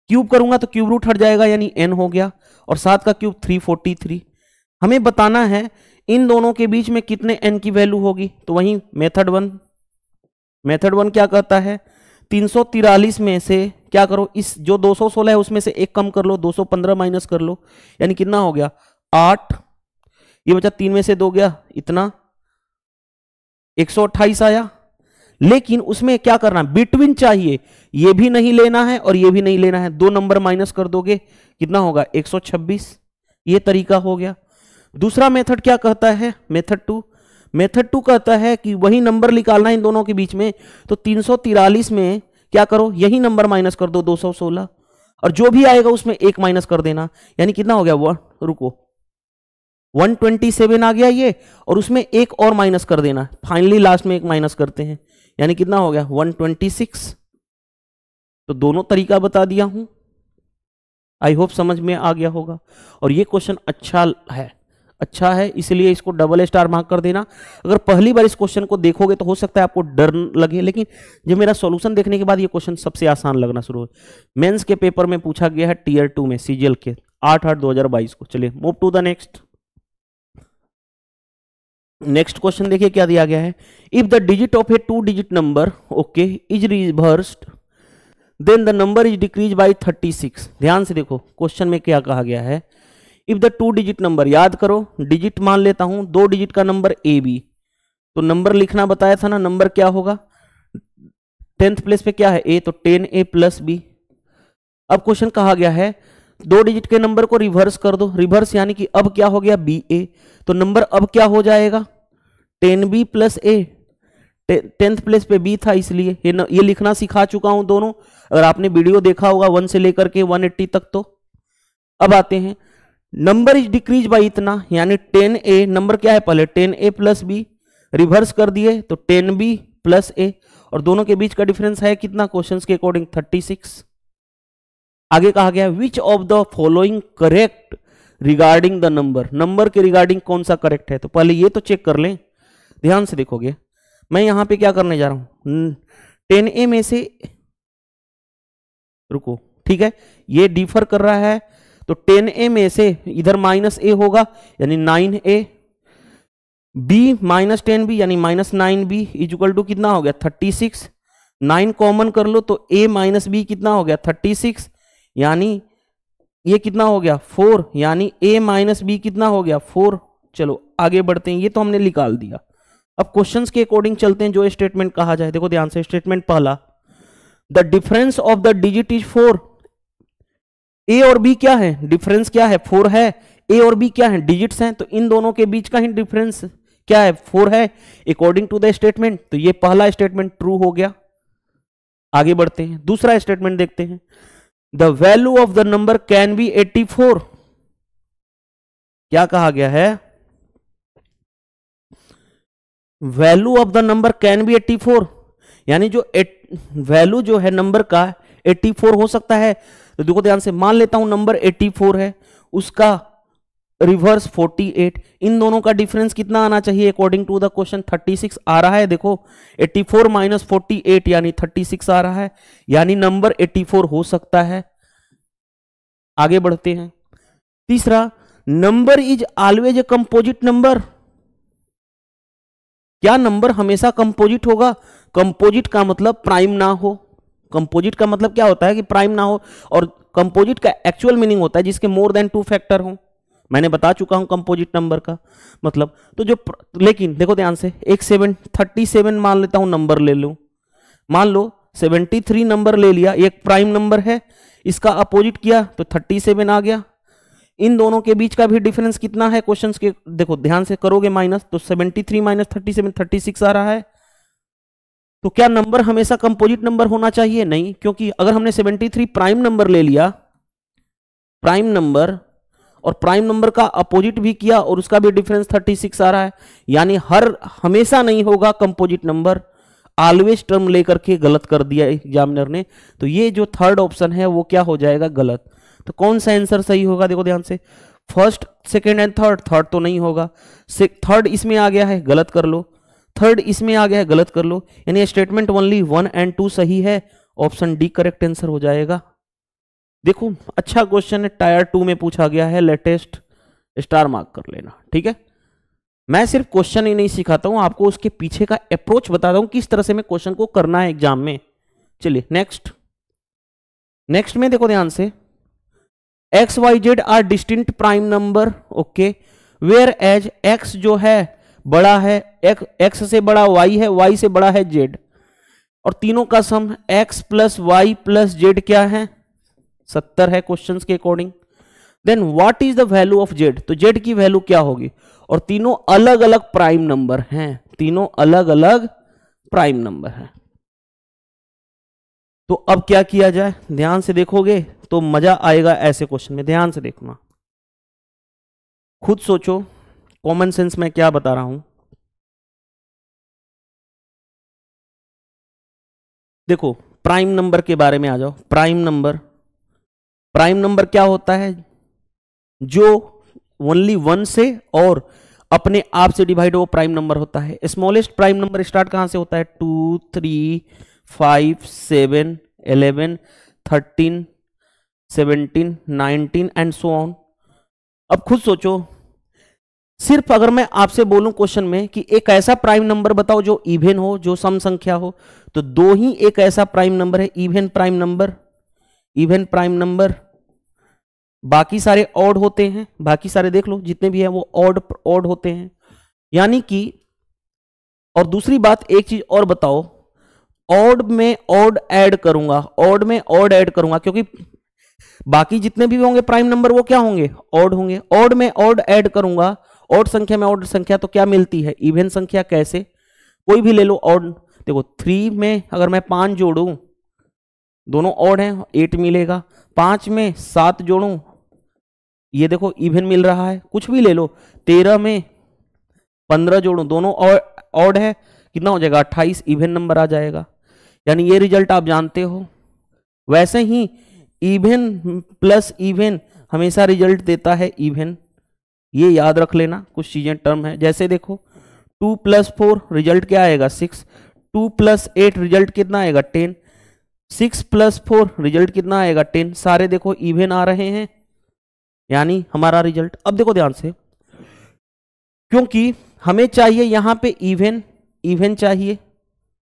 S1: क्यूब करूंगा तो क्यूब रूट हट जाएगा यानी n हो गया, और 7 का क्यूब 343। हमें बताना है इन दोनों के बीच में कितने n की वैल्यू होगी, तो वहीं मेथड वन क्या कहता है, 343 में से क्या करो, इस जो 216 है उसमें से एक कम कर लो, 215 माइनस कर लो, यानी कितना हो गया 8, ये बचा 3 में से 2 गया, इतना 128 आया। लेकिन उसमें क्या करना, बिटवीन चाहिए, ये भी नहीं लेना है और ये भी नहीं लेना है, 2 नंबर माइनस कर दोगे, कितना होगा 126। ये तरीका हो गया। दूसरा मेथड क्या कहता है, मेथड टू कहता है कि वही नंबर निकालना है इन दोनों के बीच में, तो 343 में क्या करो, यही नंबर माइनस कर दो 216, और जो भी आएगा उसमें 1 माइनस कर देना, यानी कितना हो गया, रुको 127 आ गया ये, और उसमें 1 और माइनस कर देना, फाइनली लास्ट में 1 माइनस करते हैं, यानी कितना हो गया 126। तो दोनों तरीका बता दिया हूं, आई होप समझ में आ गया होगा। और ये क्वेश्चन अच्छा है इसलिए इसको डबल स्टार मार्क कर देना। अगर पहली बार इस क्वेश्चन को देखोगे तो हो सकता है आपको डर लगे, लेकिन जब मेरा सॉल्यूशन देखने के बाद ये क्वेश्चन सबसे आसान लगना शुरू हो। मेंस के पेपर में पूछा गया है टीयर 2 में सीजीएल के 8/8/2022 को। चलिए move to the next question देखिए क्या दिया गया है। If the digit of a 2 digit number okay is reversed then the number is decrease by 36। ध्यान से देखो क्वेश्चन में क्या कहा गया है। इफ द 2 डिजिट नंबर, याद करो डिजिट मान लेता हूं 2 डिजिट का नंबर ए बी, तो नंबर लिखना बताया था ना, नंबर क्या होगा 10th प्लेस पे क्या है ए, तो 10a प्लस बी। अब क्वेश्चन कहा गया है 2 डिजिट के नंबर को रिवर्स कर दो, रिवर्स यानी कि अब क्या हो गया बी ए, तो नंबर अब क्या हो जाएगा 10b प्लस ए, 10th प्लेस पे बी था इसलिए ये लिखना सिखा चुका हूं दोनों, अगर आपने वीडियो देखा होगा 1 से लेकर के 180 तक। तो अब आते हैं नंबर इज डिक्रीज बाय इतना, यानी 10a, नंबर क्या है पहले 10a प्लस बी, रिवर्स कर दिए तो 10b प्लस ए, और दोनों के बीच का डिफरेंस है कितना क्वेश्चंस के अकॉर्डिंग 36। आगे कहा गया which of the following correct regarding the number, number के रिगार्डिंग कौन सा करेक्ट है, तो पहले ये तो चेक कर लें। ध्यान से देखोगे मैं यहां पे क्या करने जा रहा हूं 10a में से, रुको ठीक है ये डिफर कर रहा है, तो 10a में से इधर माइनस ए होगा यानी 9a, b माइनस 10b यानी माइनस 9b इक्वल टू कितना हो गया 36। 9 कॉमन कर लो तो a माइनस बी कितना हो गया 36, यानी ये कितना हो गया 4, यानी a माइनस बी कितना हो गया 4। चलो आगे बढ़ते हैं, ये तो हमने निकाल दिया। अब क्वेश्चंस के अकॉर्डिंग चलते हैं, जो स्टेटमेंट कहा जाए। देखो ध्यान से, स्टेटमेंट पहला the difference of the digit is 4। ए और बी क्या है, डिफरेंस क्या है 4 है, ए और बी क्या है डिजिट्स हैं, तो इन दोनों के बीच का ही डिफरेंस क्या है 4 है अकॉर्डिंग टू द स्टेटमेंट। तो ये पहला स्टेटमेंट ट्रू हो गया। आगे बढ़ते हैं, दूसरा स्टेटमेंट देखते हैं। The value of the number can be 84। क्या कहा गया है, value of the number can be 84, यानी जो वैल्यू जो है नंबर का 84 हो सकता है। तो देखो ध्यान से, मान लेता हूं नंबर 84 है, उसका रिवर्स 48, इन दोनों का डिफरेंस कितना आना चाहिए अकॉर्डिंग टू द क्वेश्चन 36 आ रहा है। देखो 84 माइनस 48 यानी 36 आ रहा है, यानी नंबर 84 हो सकता है। आगे बढ़ते हैं, तीसरा number is always a composite number. क्या नंबर हमेशा कंपोजिट होगा? कंपोजिट का मतलब प्राइम ना हो। कंपोजिट का मतलब क्या होता है कि प्राइम ना हो, और कंपोजिट का एक्चुअल मीनिंग होता है जिसके मोर देन 2 फैक्टर हो। मैंने बता चुका हूं कंपोजिट नंबर का मतलब। तो जो लेकिन देखो ध्यान से, एक 37 मान लेता हूं नंबर ले लो, मान लो 73 नंबर ले लिया, एक प्राइम नंबर है, इसका अपोजिट किया तो 37 आ गया। इन दोनों के बीच का भी डिफरेंस कितना है क्वेश्चंस के, देखो ध्यान से करोगे माइनस, तो 73 माइनस 37 36 आ रहा है। तो क्या नंबर हमेशा कंपोजिट नंबर होना चाहिए? नहीं, क्योंकि अगर हमने 73 प्राइम नंबर ले लिया, प्राइम नंबर, और प्राइम नंबर का अपोजिट भी किया और उसका भी डिफरेंस 36 आ रहा है, यानी हमेशा नहीं होगा कंपोजिट नंबर। ऑलवेज टर्म लेकर के गलत कर दिया एग्जामिनर ने, तो ये जो थर्ड ऑप्शन है वो क्या हो जाएगा? गलत। तो कौन सा आंसर सही होगा? देखो ध्यान से, first, second and third. Third तो नहीं होगा, थर्ड इसमें आ गया है, गलत कर लो। थर्ड इसमें आ गया है, गलत कर लो। यानी स्टेटमेंट ओनली 1 एंड 2 सही है, ऑप्शन डी करेक्ट आंसर हो जाएगा। देखो अच्छा क्वेश्चन है, टायर 2 में पूछा गया है, लेटेस्ट, स्टार मार्क कर लेना, ठीक है। मैं सिर्फ क्वेश्चन ही नहीं सिखाता हूं, आपको उसके पीछे का अप्रोच बताता हूं किस तरह से मैं क्वेश्चन को करना है एग्जाम में। चलिए नेक्स्ट में देखो ध्यान से, x y z are distinct prime number, okay, where as x जो है बड़ा है, एक्स से बड़ा वाई है, वाई से बड़ा है जेड। और तीनों का sum x plus y plus z क्या है 70 है क्वेश्चंस के according. Then what is the value of z, तो जेड की वैल्यू क्या होगी, और तीनों अलग अलग प्राइम नंबर हैं, तीनों अलग अलग प्राइम नंबर हैं। तो अब क्या किया जाए, ध्यान से देखोगे तो मजा आएगा ऐसे क्वेश्चन में, ध्यान से देखना, खुद सोचो कॉमन सेंस में क्या बता रहा हूं। देखो प्राइम नंबर के बारे में आ जाओ। प्राइम नंबर क्या होता है, जो ओनली 1 से और अपने आप से डिवाइड हो प्राइम नंबर होता है। स्मॉलेस्ट प्राइम नंबर स्टार्ट कहां से होता है, 2 3 5 7 11 13 17 19 एंड सो ऑन। अब खुद सोचो, सिर्फ अगर मैं आपसे बोलूं क्वेश्चन में कि एक ऐसा प्राइम नंबर बताओ जो इवन हो, जो सम संख्या हो, तो दो ही एक ऐसा प्राइम नंबर है, इवन प्राइम नंबर। बाकी सारे ऑड होते हैं, बाकी सारे देख लो जितने भी हैं वो ऑड होते हैं। यानी कि, और दूसरी बात एक चीज और बताओ, ऑड में ऑड ऐड करूंगा, क्योंकि बाकी जितने भी होंगे प्राइम नंबर वो क्या होंगे, ऑड होंगे। ऑड में ऑड ऐड करूंगा, ऑड संख्या में ऑड संख्या तो क्या मिलती है, इवन संख्या। कैसे, कोई भी ले लो ऑड, देखो 3 में अगर मैं 5 जोड़ूं, दोनों ऑड हैं, 8 मिलेगा। 5 में 7 जोड़ूं, ये देखो इवन मिल रहा है। कुछ भी ले लो, 13 में 15 जोड़ूं, दोनों ऑड है, कितना हो जाएगा 28, इवन नंबर आ जाएगा। यानी ये रिजल्ट आप जानते हो। वैसे ही इवन प्लस इवन हमेशा रिजल्ट देता है इवन, ये याद रख लेना, कुछ चीजें टर्म है। जैसे देखो 2 + 4 रिजल्ट क्या आएगा 6, 2 + 8 रिजल्ट कितना आएगा 10, 6 + 4 रिजल्ट कितना आएगा 10। सारे देखो इवन आ रहे हैं, यानी हमारा रिजल्ट। अब देखो ध्यान से, क्योंकि हमें चाहिए यहां पे इवन चाहिए,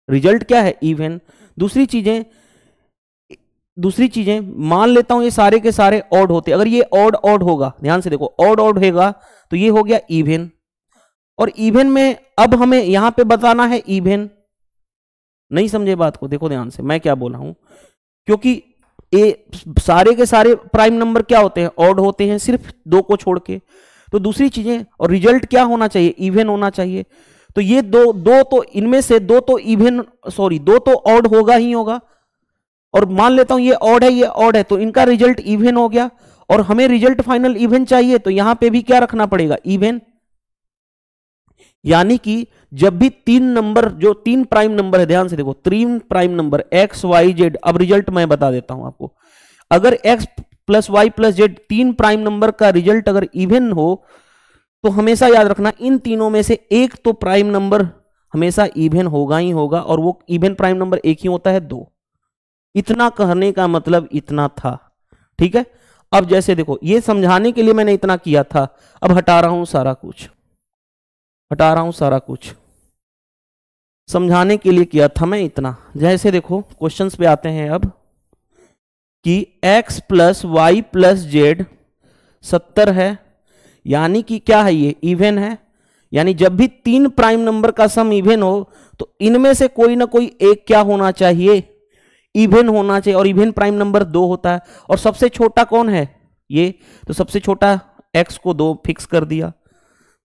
S1: रिजल्ट क्या है इवन। दूसरी चीजें मान लेता हूं ये सारे के सारे ऑड होते, अगर ये ऑड होगा, ध्यान से देखो ऑड होगा तो ये हो गया इवन। और इवन में अब हमें यहां पे बताना है इवन। नहीं समझे बात को, देखो ध्यान से मैं क्या बोल रहा हूं, क्योंकि सारे के सारे प्राइम नंबर क्या होते हैं, ऑड होते हैं, सिर्फ 2 को छोड़ के। तो दूसरी चीजें, और रिजल्ट क्या होना चाहिए, इवन होना चाहिए। तो ये दो तो इनमें से 2 तो ऑड होगा ही होगा। और मान लेता हूं ये ऑड है, तो इनका रिजल्ट इवन हो गया। और हमें रिजल्ट फाइनल इवन चाहिए, तो यहां पे भी क्या रखना पड़ेगा, इवन। यानी कि जब भी 3 प्राइम नंबर है, ध्यान से देखो 3 prime number x y z, अब रिजल्ट मैं बता देता हूं आपको। अगर x + y + z 3 prime number का रिजल्ट अगर इवन हो, तो हमेशा याद रखना इन तीनों में से एक तो प्राइम नंबर हमेशा इवन होगा ही होगा, और वो इवन प्राइम नंबर एक ही होता है 2। इतना कहने का मतलब इतना था, ठीक है। अब जैसे देखो, ये समझाने के लिए मैंने इतना किया था, अब हटा रहा हूं सारा कुछ, समझाने के लिए किया था मैं इतना। जैसे देखो क्वेश्चंस पे आते हैं अब, कि x + y + z 70 है, यानी कि क्या है, ये इवन है। यानी जब भी 3 प्राइम नंबर का सम इवन हो, तो इनमें से कोई ना कोई एक क्या होना चाहिए, इवन होना चाहिए। और इवन प्राइम नंबर 2 होता है। और सबसे छोटा कौन है, ये, तो सबसे छोटा x को 2 फिक्स कर दिया,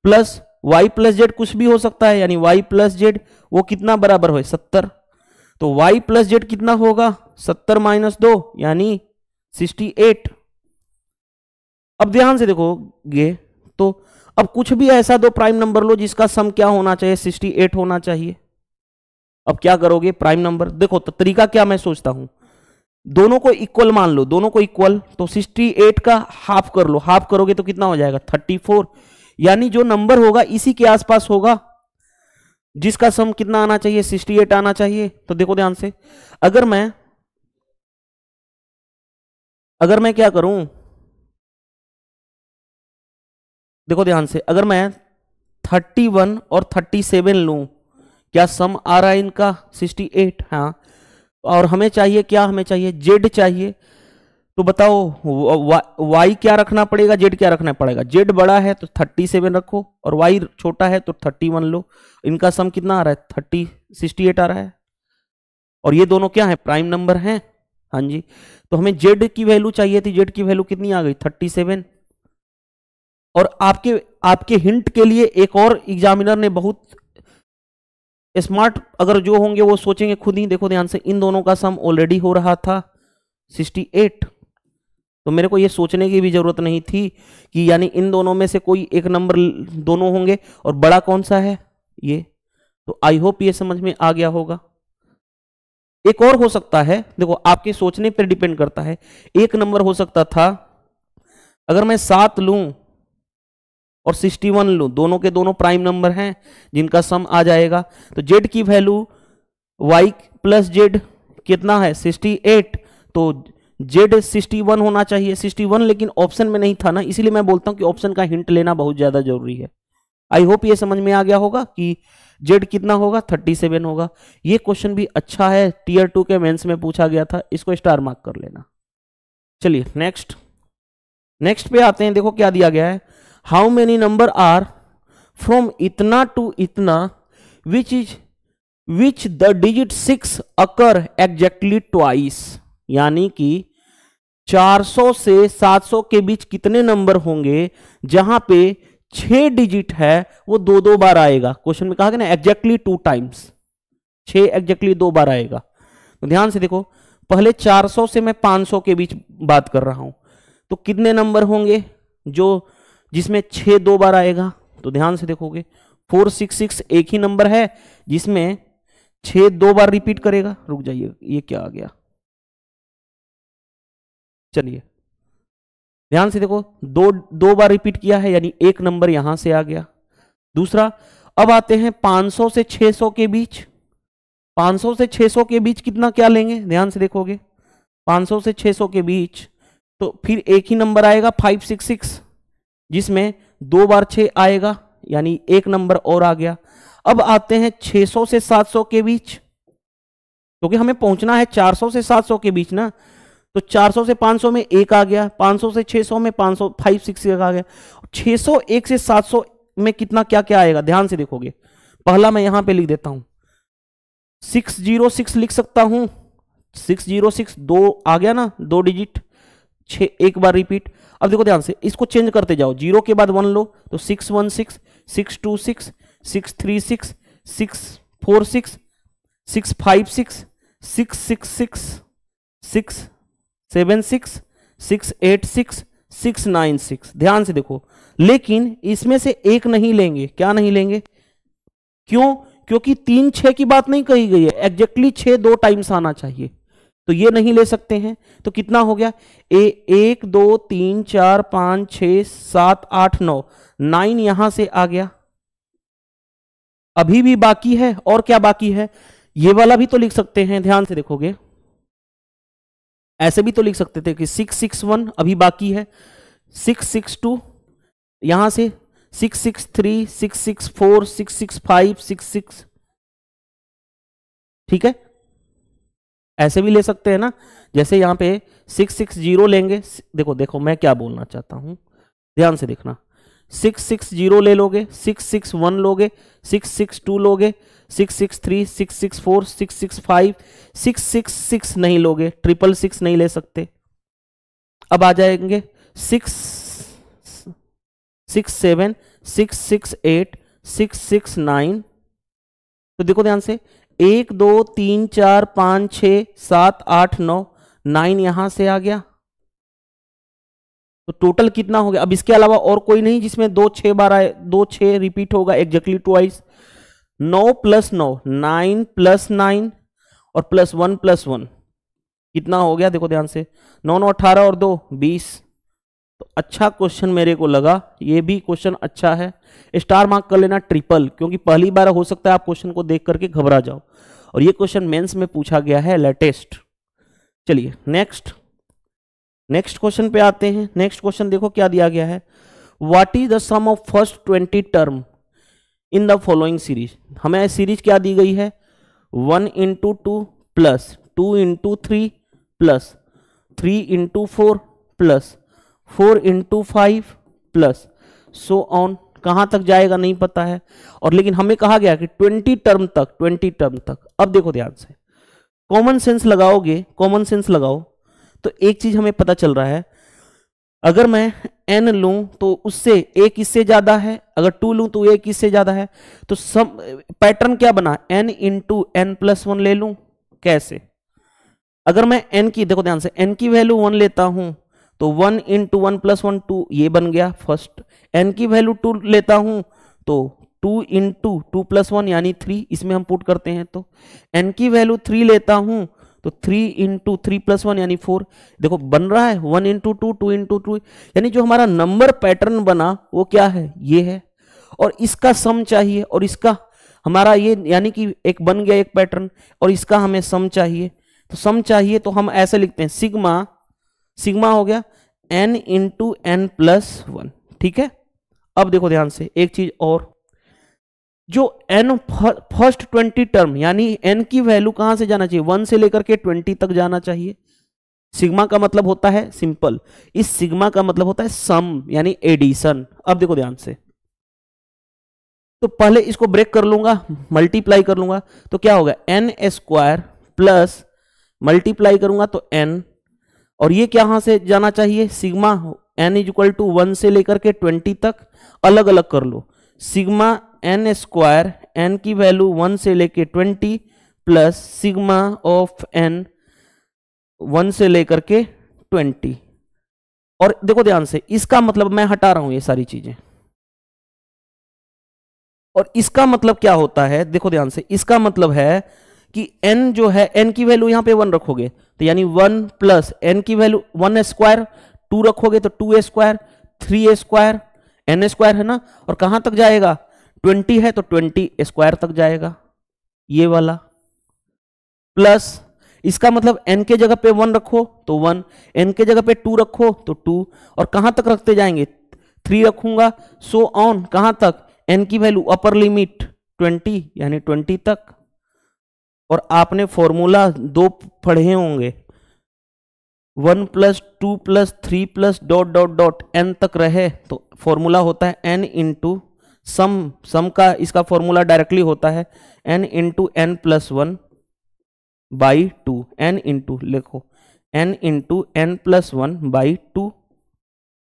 S1: प्लस y + z कुछ भी हो सकता है, यानी y + z वो कितना बराबर हो 70। तो y + z कितना होगा, 70 - 2 यानी 68। अब ध्यान से देखोगे तो अब कुछ भी ऐसा 2 प्राइम नंबर लो जिसका सम क्या होना चाहिए, 68 होना चाहिए। अब क्या करोगे, प्राइम नंबर देखो, तो तरीका क्या मैं सोचता हूं, दोनों को इक्वल मान लो, दोनों को इक्वल, तो 68 का हाफ कर लो, हाफ करोगे तो कितना हो जाएगा 34। यानी जो नंबर होगा इसी के आसपास होगा जिसका सम कितना आना चाहिए, 68 आना चाहिए। तो देखो ध्यान से, अगर मैं क्या करूं, देखो ध्यान से, अगर मैं 31 और 37 लूं, क्या सम आ रहा है इनका 68, हाँ। और हमें चाहिए क्या, हमें चाहिए जेड चाहिए। तो बताओ y क्या रखना पड़ेगा, z क्या रखना पड़ेगा। z बड़ा है तो 37 रखो, और y छोटा है तो 31 लो। इनका सम कितना आ रहा है 68 आ रहा है। और ये दोनों क्या है, प्राइम नंबर हैं। हाँ जी, तो हमें जेड की वैल्यू चाहिए थी, जेड की वैल्यू कितनी आ गई, 37। और आपके आपके हिंट के लिए एक और एग्जामिनर ने बहुत स्मार्ट अगर जो होंगे वो सोचेंगे खुद ही, देखो ध्यान से, इन दोनों का सम ऑलरेडी हो रहा था 68, तो मेरे को ये सोचने की भी जरूरत नहीं थी कि यानी इन दोनों में से कोई एक नंबर दोनों होंगे, और बड़ा कौन सा है, ये। तो आई होप ये समझ में आ गया होगा। एक और हो सकता है, देखो आपके सोचने पर डिपेंड करता है। एक नंबर हो सकता था, अगर मैं 7 लूं और 61 लूं, दोनों के दोनों प्राइम नंबर हैं जिनका सम आ जाएगा, तो जेड की वैल्यू वाई प्लस जेड कितना है, 68, तो जेड 61 होना चाहिए, 61, लेकिन ऑप्शन में नहीं था ना, इसीलिए मैं बोलता हूं कि ऑप्शन का हिंट लेना बहुत ज्यादा जरूरी है। आई होप ये समझ में आ गया होगा कि जेड कितना होगा, 37 होगा। ये क्वेश्चन भी अच्छा है, टीयर 2 के मेंस में पूछा गया था, इसको स्टार मार्क कर लेना। चलिए नेक्स्ट पे आते हैं, देखो क्या दिया गया है, how many number are from इतना टू इतना which the digit 6 occur exactly twice, यानी कि 400 से 700 के बीच कितने नंबर होंगे जहां पे 6 डिजिट है वो 2 बार आएगा। क्वेश्चन में कहा गया ना एग्जैक्टली 2 टाइम्स, 6 एग्जैक्टली 2 बार आएगा। तो ध्यान से देखो, पहले 400 से मैं 500 के बीच बात कर रहा हूं, तो कितने नंबर होंगे जो जिसमें 6 2 बार आएगा। तो ध्यान से देखोगे 466 एक ही नंबर है जिसमें 6 2 बार रिपीट करेगा। रुक जाइए, ये क्या आ गया, चलिए ध्यान से देखो, 2 बार रिपीट किया है यानी एक नंबर यहां से आ गया। दूसरा, अब आते हैं 500 से 600 के बीच, 500 से 600 के बीच कितना क्या लेंगे, ध्यान से देखोगे 500 से 600 के बीच, तो फिर एक ही नंबर आएगा 566 जिसमें 2 बार 6 आएगा यानी एक नंबर और आ गया। अब आते हैं 600 से 700 के बीच, क्योंकि हमें पहुंचना है 400 से 700 के बीच ना, तो 400 से 500 में एक आ गया, 500 से 600 में 566 आ गया, 601 से 700 में कितना क्या क्या आएगा, ध्यान से देखोगे। पहला मैं यहां पे लिख देता हूं 606 लिख सकता हूं, 606 2 आ गया ना, 2 डिजिट, 6 एक बार रिपीट। अब देखो ध्यान से, इसको चेंज करते जाओ, 0 के बाद 1 लो तो 616 626 636 646 656 666 676 686 696। ध्यान से देखो, लेकिन इसमें से एक नहीं लेंगे, क्या नहीं लेंगे, क्यों, क्योंकि 3 6 की बात नहीं कही गई है, एग्जैक्टली 6 2 टाइम्स आना चाहिए, तो ये नहीं ले सकते हैं। तो कितना हो गया, 1 2 3 4 5 6 7 8 9, 9 यहां से आ गया। अभी भी बाकी है, और क्या बाकी है, ये वाला भी तो लिख सकते हैं, ध्यान से देखोगे ऐसे भी तो लिख सकते थे कि 661 अभी बाकी है, 662 यहां से 663 664 665 66, ठीक है, ऐसे भी ले सकते हैं ना। जैसे यहां पे 660 लेंगे, देखो देखो मैं क्या बोलना चाहता हूं, ध्यान से देखना, 660 ले लोगे, 661 लोगे, 662 लोगे, 663 664 665 666 नहीं लोगे, 666 नहीं ले सकते। अब आ जाएंगे 667 668 669, तो देखो ध्यान से 1 2 3 4 5 6 7 8 9, 9 यहां से आ गया, तो टोटल कितना हो गया। अब इसके अलावा और कोई नहीं जिसमें 2 6 बार आए, 2 6 रिपीट होगा एग्जैक्टली ट्वाइस। 9 + 9 9 + 9 और +1 + 1 कितना हो गया, देखो ध्यान से, 9 9 18 और 2 20। तो अच्छा क्वेश्चन मेरे को लगा, ये भी क्वेश्चन अच्छा है, स्टार मार्क कर लेना ट्रिपल, क्योंकि पहली बार हो सकता है आप क्वेश्चन को देख करके घबरा जाओ, और ये क्वेश्चन मेंस में पूछा गया है, लेटेस्ट। चलिए नेक्स्ट क्वेश्चन पे आते हैं। नेक्स्ट क्वेश्चन देखो क्या दिया गया है, what is the sum of first 20 term in the following series. हमें सीरीज क्या दी गई है, 1 × 2 plus 2 × 3 plus 3 × 4 plus 4 × 5 plus so on, कहां तक जाएगा नहीं पता है, और लेकिन हमें कहा गया कि 20 टर्म तक। अब देखो ध्यान से, कॉमन सेंस लगाओगे, कॉमन सेंस लगाओ तो एक चीज हमें पता चल रहा है, अगर मैं n लूं तो उससे एक इससे ज्यादा है, अगर 2 लूं तो एक इससे ज्यादा है, तो सब पैटर्न क्या बना, n इंटू एन प्लस 1 ले लूं। कैसे, अगर मैं n की, देखो ध्यान से, n की वैल्यू 1 लेता हूं तो 1 इंटू 1 प्लस 1 2, ये बन गया फर्स्ट। n की वैल्यू 2 लेता हूं तो 2 इंटू 2 प्लस 1 यानी 3, इसमें हम पुट करते हैं। तो n की वैल्यू 3 लेता हूं तो 3 इंटू 3 प्लस 1 यानी 4। देखो बन रहा है 1 इंटू 2, 2 इंटू 2, यानी जो हमारा नंबर पैटर्न बना वो क्या है, ये है। और इसका सम चाहिए, और इसका हमारा ये, यानी कि एक बन गया एक पैटर्न, और इसका हमें सम चाहिए। तो सम चाहिए तो हम ऐसे लिखते हैं, सिग्मा, सिग्मा हो गया n इंटू एन प्लस 1। ठीक है, अब देखो ध्यान से एक चीज और, जो n फर्स्ट 20 टर्म, यानी n की वैल्यू कहां से जाना चाहिए, 1 से लेकर के 20 तक जाना चाहिए। सिग्मा का मतलब होता है सिंपल, इस सिग्मा का मतलब होता है सम, यानी एडिशन। अब देखो ध्यान से, तो पहले इसको ब्रेक कर लूंगा, मल्टीप्लाई कर लूंगा, तो क्या होगा n स्क्वायर प्लस मल्टीप्लाई करूंगा तो n, और ये कहां से जाना चाहिए, sigma n is equal to 1 से लेकर के 20 तक, अलग अलग कर लो। सिग्मा n स्क्वायर, n की वैल्यू 1 से लेके 20 प्लस सिग्मा ऑफ n 1 से लेकर के 20। और देखो ध्यान से, इसका मतलब मैं हटा रहा हूं ये सारी चीजें, और इसका मतलब क्या होता है, देखो ध्यान से, इसका मतलब है कि n जो है, n की वैल्यू यहां पे 1 रखोगे तो यानी 1 प्लस n की वैल्यू 1 स्क्वायर, 2 रखोगे तो 2 स्क्वायर, 3 स्क्वायर, n स्क्वायर है ना, और कहां तक जाएगा, 20 है तो 20 स्क्वायर तक जाएगा, ये वाला। प्लस इसका मतलब n के जगह पे 1 रखो तो 1, n के जगह पे 2 रखो तो 2, और कहां तक रखते जाएंगे, 3 रखूंगा, सो ऑन, कहां तक, n की वैल्यू अपर लिमिट 20 यानी 20 तक। और आपने फॉर्मूला 2 पढ़े होंगे, 1 plus 2 plus 3 plus dot dot dot n तक रहे तो फॉर्मूला होता है n इंटू सम, सम का इसका फॉर्मूला डायरेक्टली होता है n into n plus 1 by 2, n into लिखो n into n plus 1 by 2।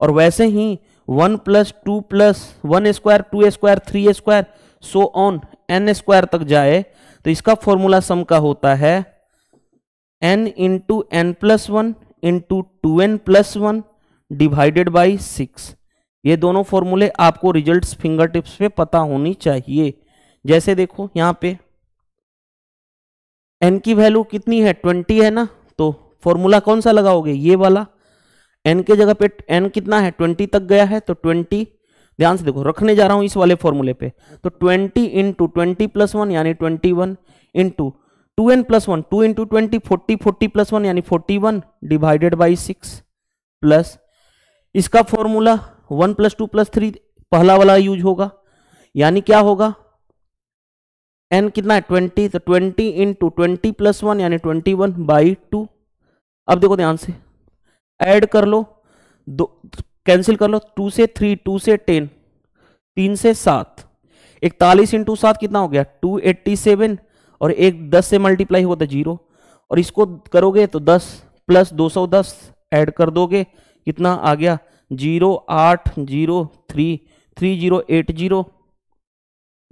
S1: और वैसे ही 1 plus 2 plus 1 square, 2 square, 3 square, so on n square तक जाए तो इसका फॉर्मूला सम का होता है n into n plus 1 into 2n plus 1 divided by 6। ये दोनों फॉर्मूले आपको रिजल्ट्स फिंगर टिप्स पे पता होनी चाहिए। जैसे देखो यहाँ पे n की वैल्यू कितनी है, 20 है ना, तो फॉर्मूला कौन सा लगाओगे, ये वाला। n के जगह पे n कितना है, 20 तक गया है तो 20, ध्यान से देखो रखने जा रहा हूं इस वाले फॉर्मूले पे, तो 20 इंटू 20 प्लस 1 यानी 21 into 2n plus 1, 2 into 20 40, 40 plus 1 यानी 41 डिवाइडेड बाई 6 प्लस इसका फॉर्मूला 1 प्लस 2 प्लस 3 पहला वाला यूज होगा, यानी क्या होगा, n कितना है 20, तो 20 इंटू 20 प्लस 1 यानी 21 बाई 2। अब देखो ध्यान से ऐड कर लो, दो कैंसिल कर लो, 2 से 3, 2 से 10, 3 से 7, 41 इंटू 7 कितना हो गया 287, और एक 10 से मल्टीप्लाई होगा तो 0, और इसको करोगे तो 10 प्लस 210 ऐड कर दोगे, कितना आ गया 0803 3080।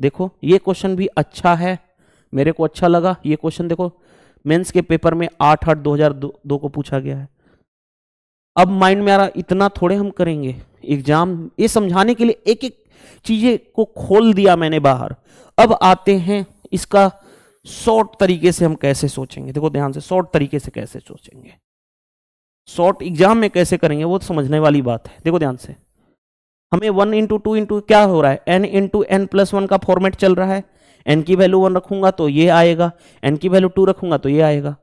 S1: देखो ये क्वेश्चन भी अच्छा है, मेरे को अच्छा लगा ये क्वेश्चन। देखो मेंस के पेपर में 8/8/2002 को पूछा गया है। अब माइंड में आ रहा इतना थोड़े हम करेंगे एग्जाम, ये समझाने के लिए एक एक चीजें को खोल दिया मैंने बाहर। अब आते हैं इसका शॉर्ट तरीके से हम कैसे सोचेंगे। देखो ध्यान से, शॉर्ट तरीके से कैसे सोचेंगे, शॉर्ट एग्जाम में कैसे करेंगे वो समझने वाली बात है। देखो ध्यान से, हमें 1 इंटू 2 इंटू क्या हो रहा है, n इंटू एन प्लस 1 का फॉर्मेट चल रहा है। n की वैल्यू 1 रखूंगा तो ये आएगा, n की वैल्यू 2 रखूंगा तो ये आएगा,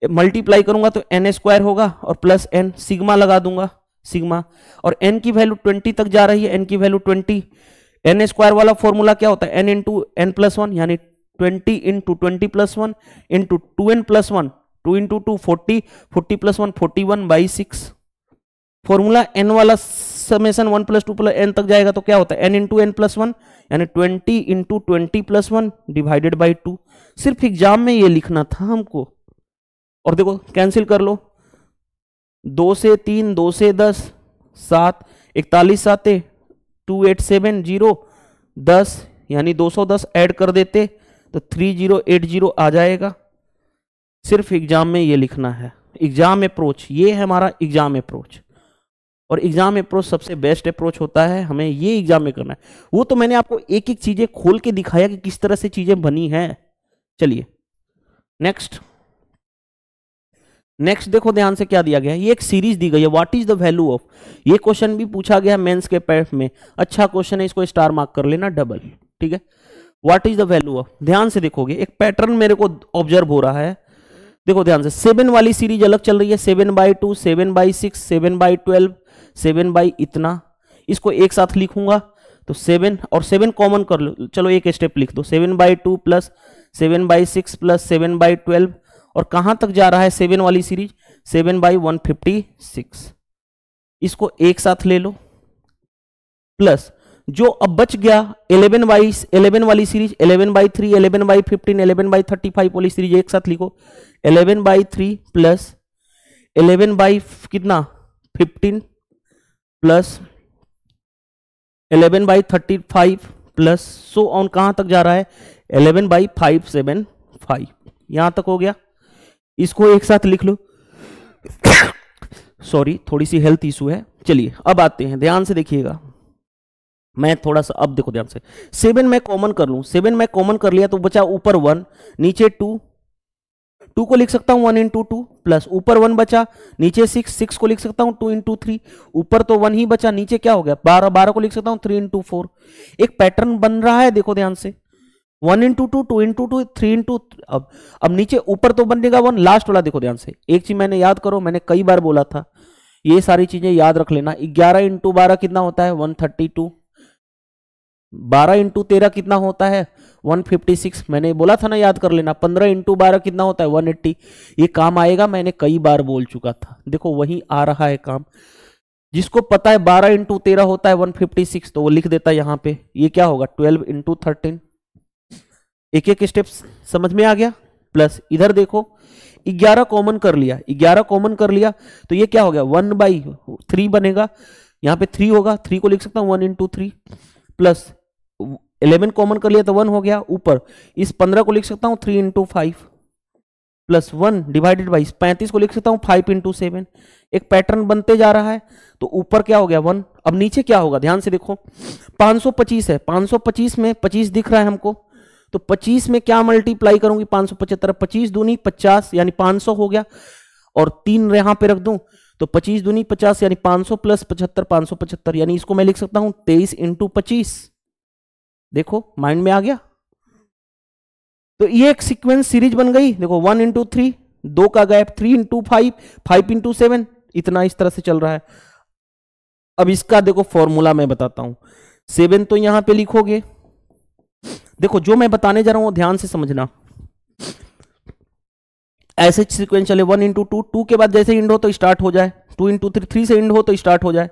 S1: मल्टीप्लाई करूंगा तो n स्क्वायर होगा और प्लस n, सिग्मा लगा दूंगा सिग्मा, और n की वैल्यू 20 तक जा रही है, n की वैल्यू 20, n स्क्वायर वाला फॉर्मूला क्या होता है, n इंटू एन प्लस 1 यानी 20 into 20 plus 1 into 2n plus 1, 2 into 2 40, 40 plus 1 41 by 6। Formula n वाला समेशन 1 + 2 + n तक जाएगा तो क्या होता है n × n + 1 यानी 20 × 20 + 1 डिवाइडेड बाई 2। सिर्फ एग्जाम में ये लिखना था हमको। और देखो कैंसिल कर लो, 2 से 3, 2 से 10, 7, 41 7 2 8 7 0 10 यानी 210 ऐड कर देते तो 3080 आ जाएगा। सिर्फ एग्जाम में ये लिखना है, एग्जाम अप्रोच, ये है हमारा एग्जाम अप्रोच। और एग्जाम अप्रोच सबसे बेस्ट अप्रोच होता है, हमें ये एग्जाम में करना है। वो तो मैंने आपको एक एक चीजें खोल के दिखाया कि किस तरह से चीजें बनी हैं। चलिए नेक्स्ट देखो ध्यान से क्या दिया गया है। ये एक सीरीज दी गई है, what is the value of. ये क्वेश्चन भी पूछा गया मेंस के पैफ में, अच्छा क्वेश्चन है, इसको स्टार मार्क कर लेना डबल, ठीक है। What is the value of, ध्यान से देखोगे एक पैटर्न मेरे को ऑब्जर्व हो रहा है। देखो ध्यान से, 7 वाली सीरीज अलग चल रही है, 7/2, 7/6, 7/12, 7 इतना, इसको एक साथ लिखूंगा तो 7 और 7 कॉमन कर लो, चलो एक स्टेप लिख दो, 7/2 + 7/6 + 7/12 और कहां तक जा रहा है 7 वाली सीरीज, 7/156, इसको एक साथ ले लो, प्लस जो अब बच गया 11 वाली सीरीज, 11/3, 11/15, 11/35 वाली सीरीज एक साथ लिखो, 11/3 + 11/15 प्लस 11/35 प्लस सो ऑन, कहां तक जा रहा है 11/575, यहां तक हो गया। इसको एक साथ लिख लो सॉरी थोड़ी सी हेल्थ इशू है। चलिए अब आते हैं, ध्यान से देखिएगा, मैं थोड़ा सा, अब देखो ध्यान से, 7 मैं कॉमन कर लूं, 7 मैं कॉमन कर लिया तो बचा ऊपर 1 नीचे 2 को लिख सकता हूं 1 × 2 प्लस ऊपर 1 बचा नीचे 6 को लिख सकता हूं 2 × 3, ऊपर तो 1 ही बचा, नीचे क्या हो गया 12 को लिख सकता हूं 3 × 4। एक पैटर्न बन रहा है, देखो ध्यान से, 1 × 2, 2 × 2, 3 × अब नीचे ऊपर तो बनेगा 1, लास्ट वाला देखो ध्यान से, एक चीज मैंने याद करो, मैंने कई बार बोला था, ये सारी चीजें याद रख लेना। 11 × 12 कितना होता है 132, 12 × 13 कितना होता है 156, मैंने बोला था ना याद कर लेना। 15 × 12 कितना होता है 180, ये काम आएगा, मैंने कई बार बोल चुका था, देखो वही आ रहा है काम। जिसको पता है 12 × 13 होता है 156 तो वो लिख देता है यहां पे, ये क्या होगा 12 × 13, एक एक स्टेप समझ में आ गया। प्लस इधर देखो 11 कॉमन कर लिया, 11 कॉमन कर लिया तो ये क्या हो गया 1/3 बनेगा, यहां पे 3 होगा, 3 को लिख सकता हूं 1 × 3 प्लस 11 कॉमन कर लिया तो 1 हो गया, ऊपर इस 15 को लिख सकता हूं 3 × 5 प्लस 1 डिवाइडेड बाई 35 को लिख सकता हूं 5 × 7। एक पैटर्न बनते जा रहा है, तो ऊपर क्या हो गया 1, अब नीचे क्या होगा ध्यान से देखो, 525 है, 525 में 25 दिख रहा है हमको, तो 25 में क्या मल्टीप्लाई करूंगी 575, 25 दूनी 50 यानी 500 हो गया, और 3 यहां पे रख दूं तो 25 दूनी 50 यानी 500 प्लस 75 575, यानी इसको मैं लिख सकता हूं 23 × 25। देखो माइंड में आ गया, तो ये एक सीक्वेंस सीरीज बन गई। देखो 1 × 3, 2 का गैप, 3 × 5, 5 × 7, इतना इस तरह से चल रहा है। अब इसका देखो फॉर्मूला मैं बताता हूं, 7 तो यहां पे लिखोगे, देखो जो मैं बताने जा रहा हूं ध्यान से समझना, ऐसे सीक्वेंस चले 1 × 2, 2 के बाद जैसे इंड हो तो स्टार्ट हो जाए, 2 × 3, 3 से इंड हो तो स्टार्ट हो जाए।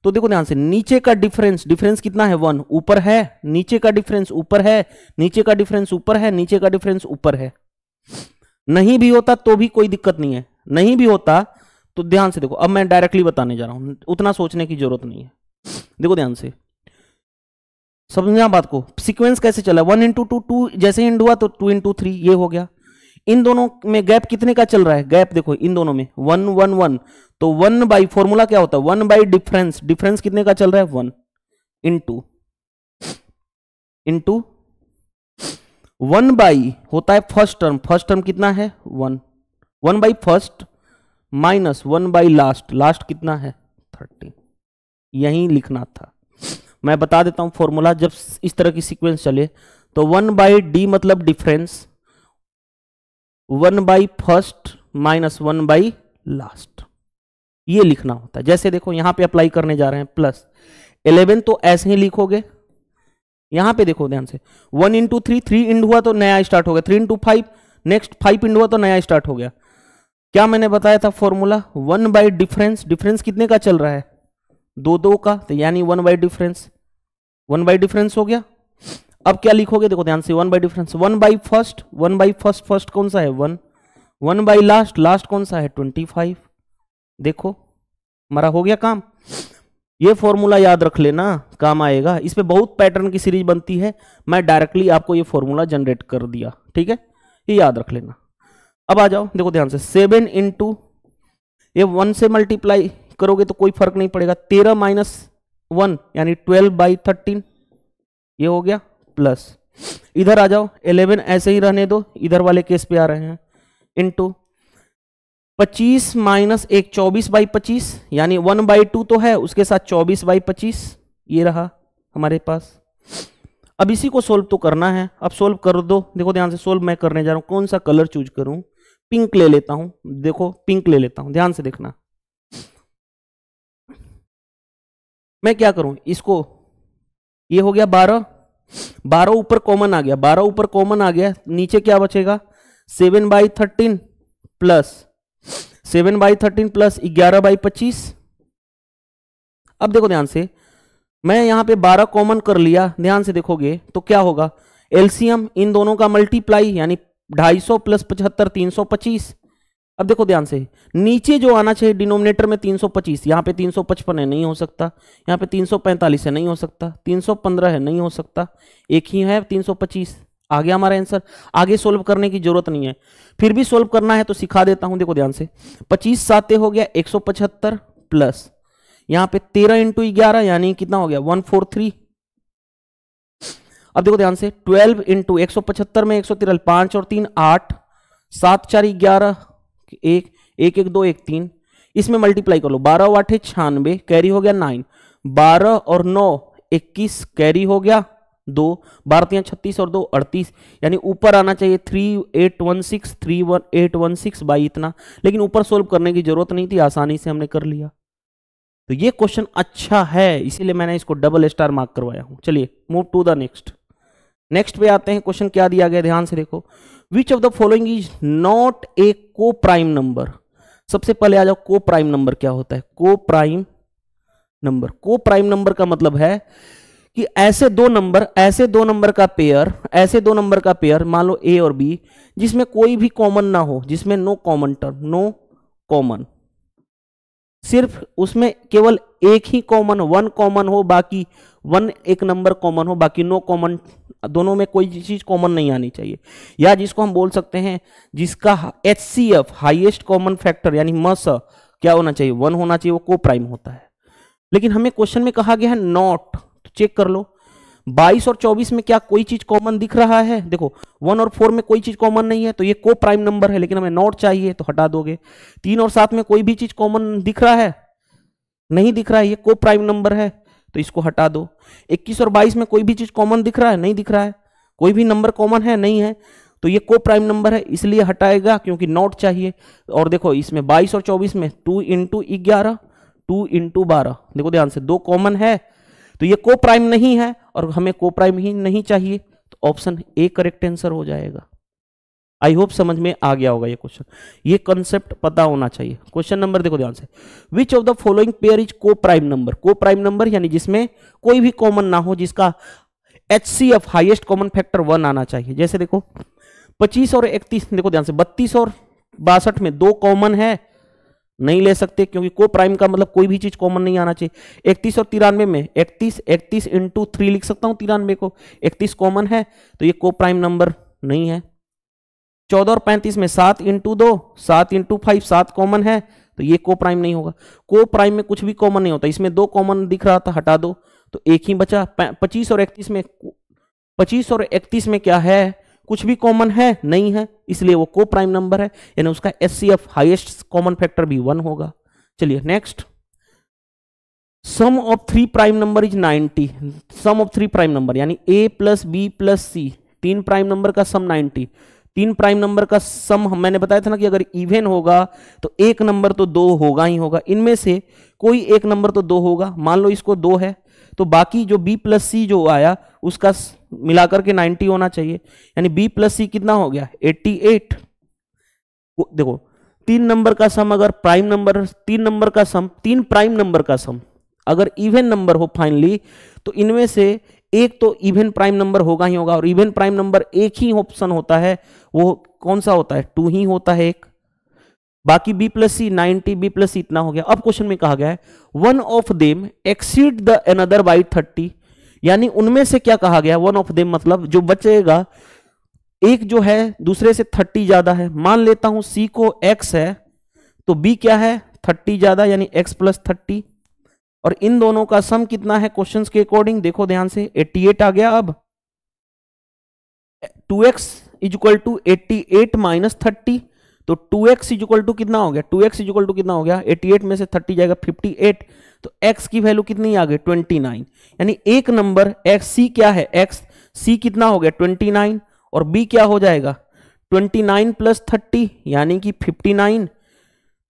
S1: तो देखो ध्यान से, नीचे का डिफरेंस कितना है 1, ऊपर है, नीचे का डिफरेंस ऊपर है, नीचे का डिफरेंस ऊपर है, नीचे का डिफरेंस ऊपर है। नहीं भी होता तो भी कोई दिक्कत नहीं है, नहीं भी होता तो ध्यान से देखो, अब मैं डायरेक्टली बताने जा रहा हूं, उतना सोचने की जरूरत नहीं है। देखो ध्यान से समझना बात को, सीक्वेंस कैसे चला, 1 × 2, 2 जैसे इंड हुआ तो 2 × 3 ये हो गया। इन दोनों में गैप कितने का चल रहा है, गैप देखो इन दोनों में 1 1 1, तो 1 फॉर्मूला क्या होता है 1 डिफरेंस, डिफरेंस कितने का चल रहा है 1 इंटू 1 होता है फर्स्ट टर्म कितना है 1, 1 फर्स्ट माइनस 1 लास्ट कितना है 30, यही लिखना था। मैं बता देता हूं फॉर्मूला, जब इस तरह की सीक्वेंस चले तो 1/d मतलब डिफरेंस, 1 फर्स्ट माइनस 1 लास्ट, ये लिखना होता है। जैसे देखो यहां पे अप्लाई करने जा रहे हैं, प्लस 11 तो ऐसे ही लिखोगे, यहां पे देखो ध्यान से 1 × 3, 3 इंड हुआ तो नया स्टार्ट हो गया, 3 × 5 नेक्स्ट 5 इंड हुआ तो नया स्टार्ट हो गया, क्या मैंने बताया था फॉर्मूला, 1 बाई डिफरेंस, डिफरेंस कितने का चल रहा है, 2 का, तो यानी 1 बाई डिफरेंस, 1 बाई डिफरेंस हो गया। अब क्या लिखोगे, देखो ध्यान से, 1 by difference, 1 by first, 1 by first, first कौन सा है 1, 1 बाई लास्ट, लास्ट कौन सा है 25। देखो हमारा हो गया काम। ये फॉर्मूला याद रख लेना, काम आएगा। इस पे बहुत पैटर्न की सीरीज बनती है, मैं डायरेक्टली आपको ये फॉर्मूला जनरेट कर दिया, ठीक है, ये याद रख लेना। अब आ जाओ, देखो ध्यान से, 7 इंटू, ये 1 से मल्टीप्लाई करोगे तो कोई फर्क नहीं पड़ेगा, 13 माइनस 1 यानी 12 बाई 13, ये हो गया, प्लस इधर आ जाओ, 11 ऐसे ही रहने दो, इधर वाले केस पे आ रहे हैं, इंटू 25 माइनस 1 24 बाई 25 यानी 1 बाई 2 तो है, उसके साथ 24 बाई 25, ये रहा हमारे पास। अब इसी को सोल्व तो करना है, अब सोल्व कर दो। देखो ध्यान से, सोल्व मैं करने जा रहा हूं, कौन सा कलर चूज करूं, पिंक ले लेता हूं, देखो पिंक ले लेता हूं, ध्यान से देखना। मैं क्या करूं, इसको, ये हो गया 12, 12 ऊपर कॉमन आ गया, 12 ऊपर कॉमन आ गया, नीचे क्या बचेगा 7 by 13 plus 7 by 13 plus 11 by 25। अब देखो ध्यान से, मैं यहां पे 12 कॉमन कर लिया, ध्यान से देखोगे तो क्या होगा, एलसीएम इन दोनों का मल्टीप्लाई यानी 250 प्लस 75 325। अब देखो ध्यान से, नीचे जो आना चाहिए डिनोमिनेटर में 325, यहां पे 355 है, नहीं हो सकता, यहां पे 345 है, नहीं हो सकता, 315 है, नहीं हो सकता, एक ही है 325, आ गया हमारा आंसर। आगे सोल्व करने की जरूरत नहीं है, फिर भी सोल्व करना है तो सिखा देता हूं। देखो ध्यान से, 25 साते हो गया 175 प्लस यहां पे 13 इंटू 11 यानी कितना हो गया 143। अब देखो ध्यान से, 12 इंटू 175 में 113, 5 और 3 8, 7 4 11, 1 1 1 2 1 3, इसमें मल्टीप्लाई कर लो, 12 8 96, कैरी हो गया 9, 12 और 9 21, कैरी हो गया 2, 12 36 और 2 38, यानी ऊपर आना चाहिए 3816 3816 बाई इतना, लेकिन ऊपर सोल्व करने की जरूरत नहीं थी, आसानी से हमने कर लिया। तो ये क्वेश्चन अच्छा है, इसीलिए मैंने इसको डबल स्टार मार्क करवाया हूं। चलिए move to the next, next पे आते हैं। क्वेश्चन क्या दिया गया, ध्यान से देखो, which of the following is not a को प्राइम नंबर। सबसे पहले आ जाओ, को प्राइम नंबर क्या होता है, को प्राइम नंबर, को प्राइम नंबर का मतलब है कि ऐसे दो नंबर का पेयर, ऐसे दो नंबर का पेयर, मान लो ए और बी, जिसमें कोई भी कॉमन ना हो, जिसमें no common term, no common, सिर्फ उसमें केवल एक ही कॉमन, वन कॉमन हो, बाकी वन एक नंबर कॉमन हो, बाकी नो कॉमन, दोनों में कोई चीज कॉमन नहीं आनी चाहिए। या जिसको हम बोल सकते हैं, जिसका HCF हाईएस्ट कॉमन फैक्टर यानी मस क्या होना चाहिए 1 होना चाहिए, वो को प्राइम होता है। लेकिन हमें क्वेश्चन में कहा गया है नॉट, तो चेक कर लो 22 और 24 में क्या कोई चीज कॉमन दिख रहा है, देखो 1 और 4 में कोई चीज कॉमन नहीं है, तो ये को प्राइम नंबर है, लेकिन हमें नॉट चाहिए तो हटा दोगे। 3 और 7 में कोई भी चीज कॉमन दिख रहा है, नहीं दिख रहा है, ये को प्राइम नंबर है, तो इसको हटा दो। 21 और 22 में कोई भी चीज कॉमन दिख रहा है, नहीं दिख रहा है, कोई भी नंबर कॉमन है, नहीं है, तो ये को प्राइम नंबर है, इसलिए हटाएगा क्योंकि नॉट चाहिए। और देखो इसमें 22 और 24 में 2 इंटू 11, 2 इंटू 12, देखो ध्यान से 2 कॉमन है, तो ये को प्राइम नहीं है और हमें को प्राइम ही नहीं चाहिए, तो ऑप्शन ए करेक्ट आंसर हो जाएगा। आई होप समझ में आ गया होगा ये क्वेश्चन, ये कंसेप्ट पता होना चाहिए। क्वेश्चन नंबर देखो ध्यान से, which of the following pair is को प्राइम नंबर। को प्राइम नंबर यानी जिसमें कोई भी कॉमन ना हो, जिसका HCF हाईएस्ट कॉमन फैक्टर 1 आना चाहिए। जैसे देखो 25 और 31, देखो ध्यान से 32 और 62 में 2 कॉमन है, नहीं ले सकते क्योंकि को प्राइम का मतलब कोई भी चीज कॉमन नहीं आना चाहिए। 31 और 93 में 31 इंटू 3 लिख सकता हूं 93 को, 31 कॉमन है, तो ये को प्राइम नंबर नहीं है। 14 और 35 में 7 इंटू 2, 7 इंटू 5, 7 कॉमन है, तो ये को प्राइम नहीं होगा। को प्राइम में कुछ भी कॉमन नहीं होता, इसमें 2 कॉमन दिख रहा था, हटा दो, तो एक ही बचा। 25 और 31 में क्या है, कुछ भी कॉमन है, नहीं है, इसलिए वो को प्राइम नंबर है, यानी उसका HCF हाईएस्ट कॉमन फैक्टर भी 1 होगा। चलिए next, sum of 3 prime number is 90। Sum of 3 prime number यानी A plus B plus C, 3 prime number का सम 90। 3 प्राइम नंबर का सम मैंने बताया था ना कि अगर इवन होगा तो एक नंबर तो 2 होगा ही होगा, इनमें से कोई एक नंबर तो 2 होगा। मान लो इसको 2 है, तो बाकी जो B प्लस C जो आया उसका मिलाकर के 90 होना चाहिए, यानी B प्लस C कितना हो गया 88। देखो तीन नंबर का सम अगर प्राइम नंबर, तीन नंबर का सम, तीन प्राइम नंबर का सम अगर इवन नंबर हो फाइनली, तो इनमें से एक तो इवन प्राइम नंबर होगा ही होगा, और इवन प्राइम नंबर एक ही ऑप्शन होता है, वो कौन सा होता है, 2 ही होता है एक। बाकी b प्लस सी 90, b प्लस सी इतना हो गया। अब क्वेश्चन में कहा गया है one of them exceed the another by 30, यानी उनमें से क्या कहा गया, वन ऑफ देम मतलब जो बचेगा एक जो है दूसरे से 30 ज्यादा है। मान लेता हूं c को x है तो b क्या है 30 ज्यादा, यानी x प्लस 30, और इन दोनों का सम कितना है क्वेश्चंस के अकॉर्डिंग, देखो ध्यान से 88 आ गया। अब 2x is equal to 88 minus 30, तो 2x इज इक्वल टू कितना हो गया, 2x इज इक्वल टू कितना हो गया, 88 में से 30 जाएगा 58, तो x की वैल्यू कितनी आ गई 29, यानी एक नंबर x c क्या है, x c कितना हो गया 29, और b क्या हो जाएगा 29 प्लस 30 यानी कि 59।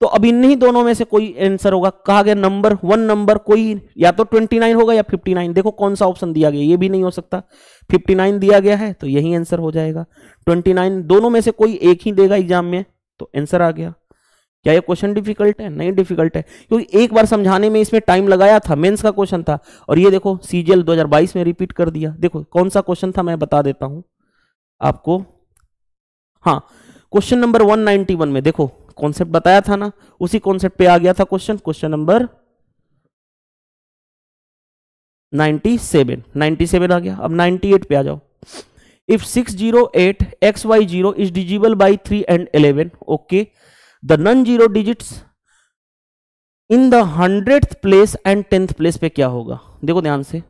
S1: तो अब इन्हीं दोनों में से कोई आंसर होगा, कहा गया नंबर वन नंबर कोई या तो 29 होगा या 59, देखो कौन सा ऑप्शन दिया गया, ये भी नहीं हो सकता, 59 दिया गया है तो यही आंसर हो जाएगा। 29 दोनों में से कोई एक ही देगा एग्जाम में, तो आंसर आ गया। क्या ये क्वेश्चन डिफिकल्ट है, नहीं डिफिकल्ट है, क्योंकि एक बार समझाने में इसमें टाइम लगाया था, मेंस का क्वेश्चन था, और ये देखो सीजीएल 2022 में रिपीट कर दिया। देखो कौन सा क्वेश्चन था मैं बता देता हूं आपको। हाँ, क्वेश्चन नंबर 191 में देखो कॉन्सेप्ट बताया था ना, उसी कॉन्सेप्ट पे आ गया था क्वेश्चन नंबर 97 आ गया। अब 98 पे आ जाओ। If 608 xy0 is divisible by 3 and 11, okay, the non-zero digits in the 100th place and 10th place पे क्या होगा, देखो ध्यान से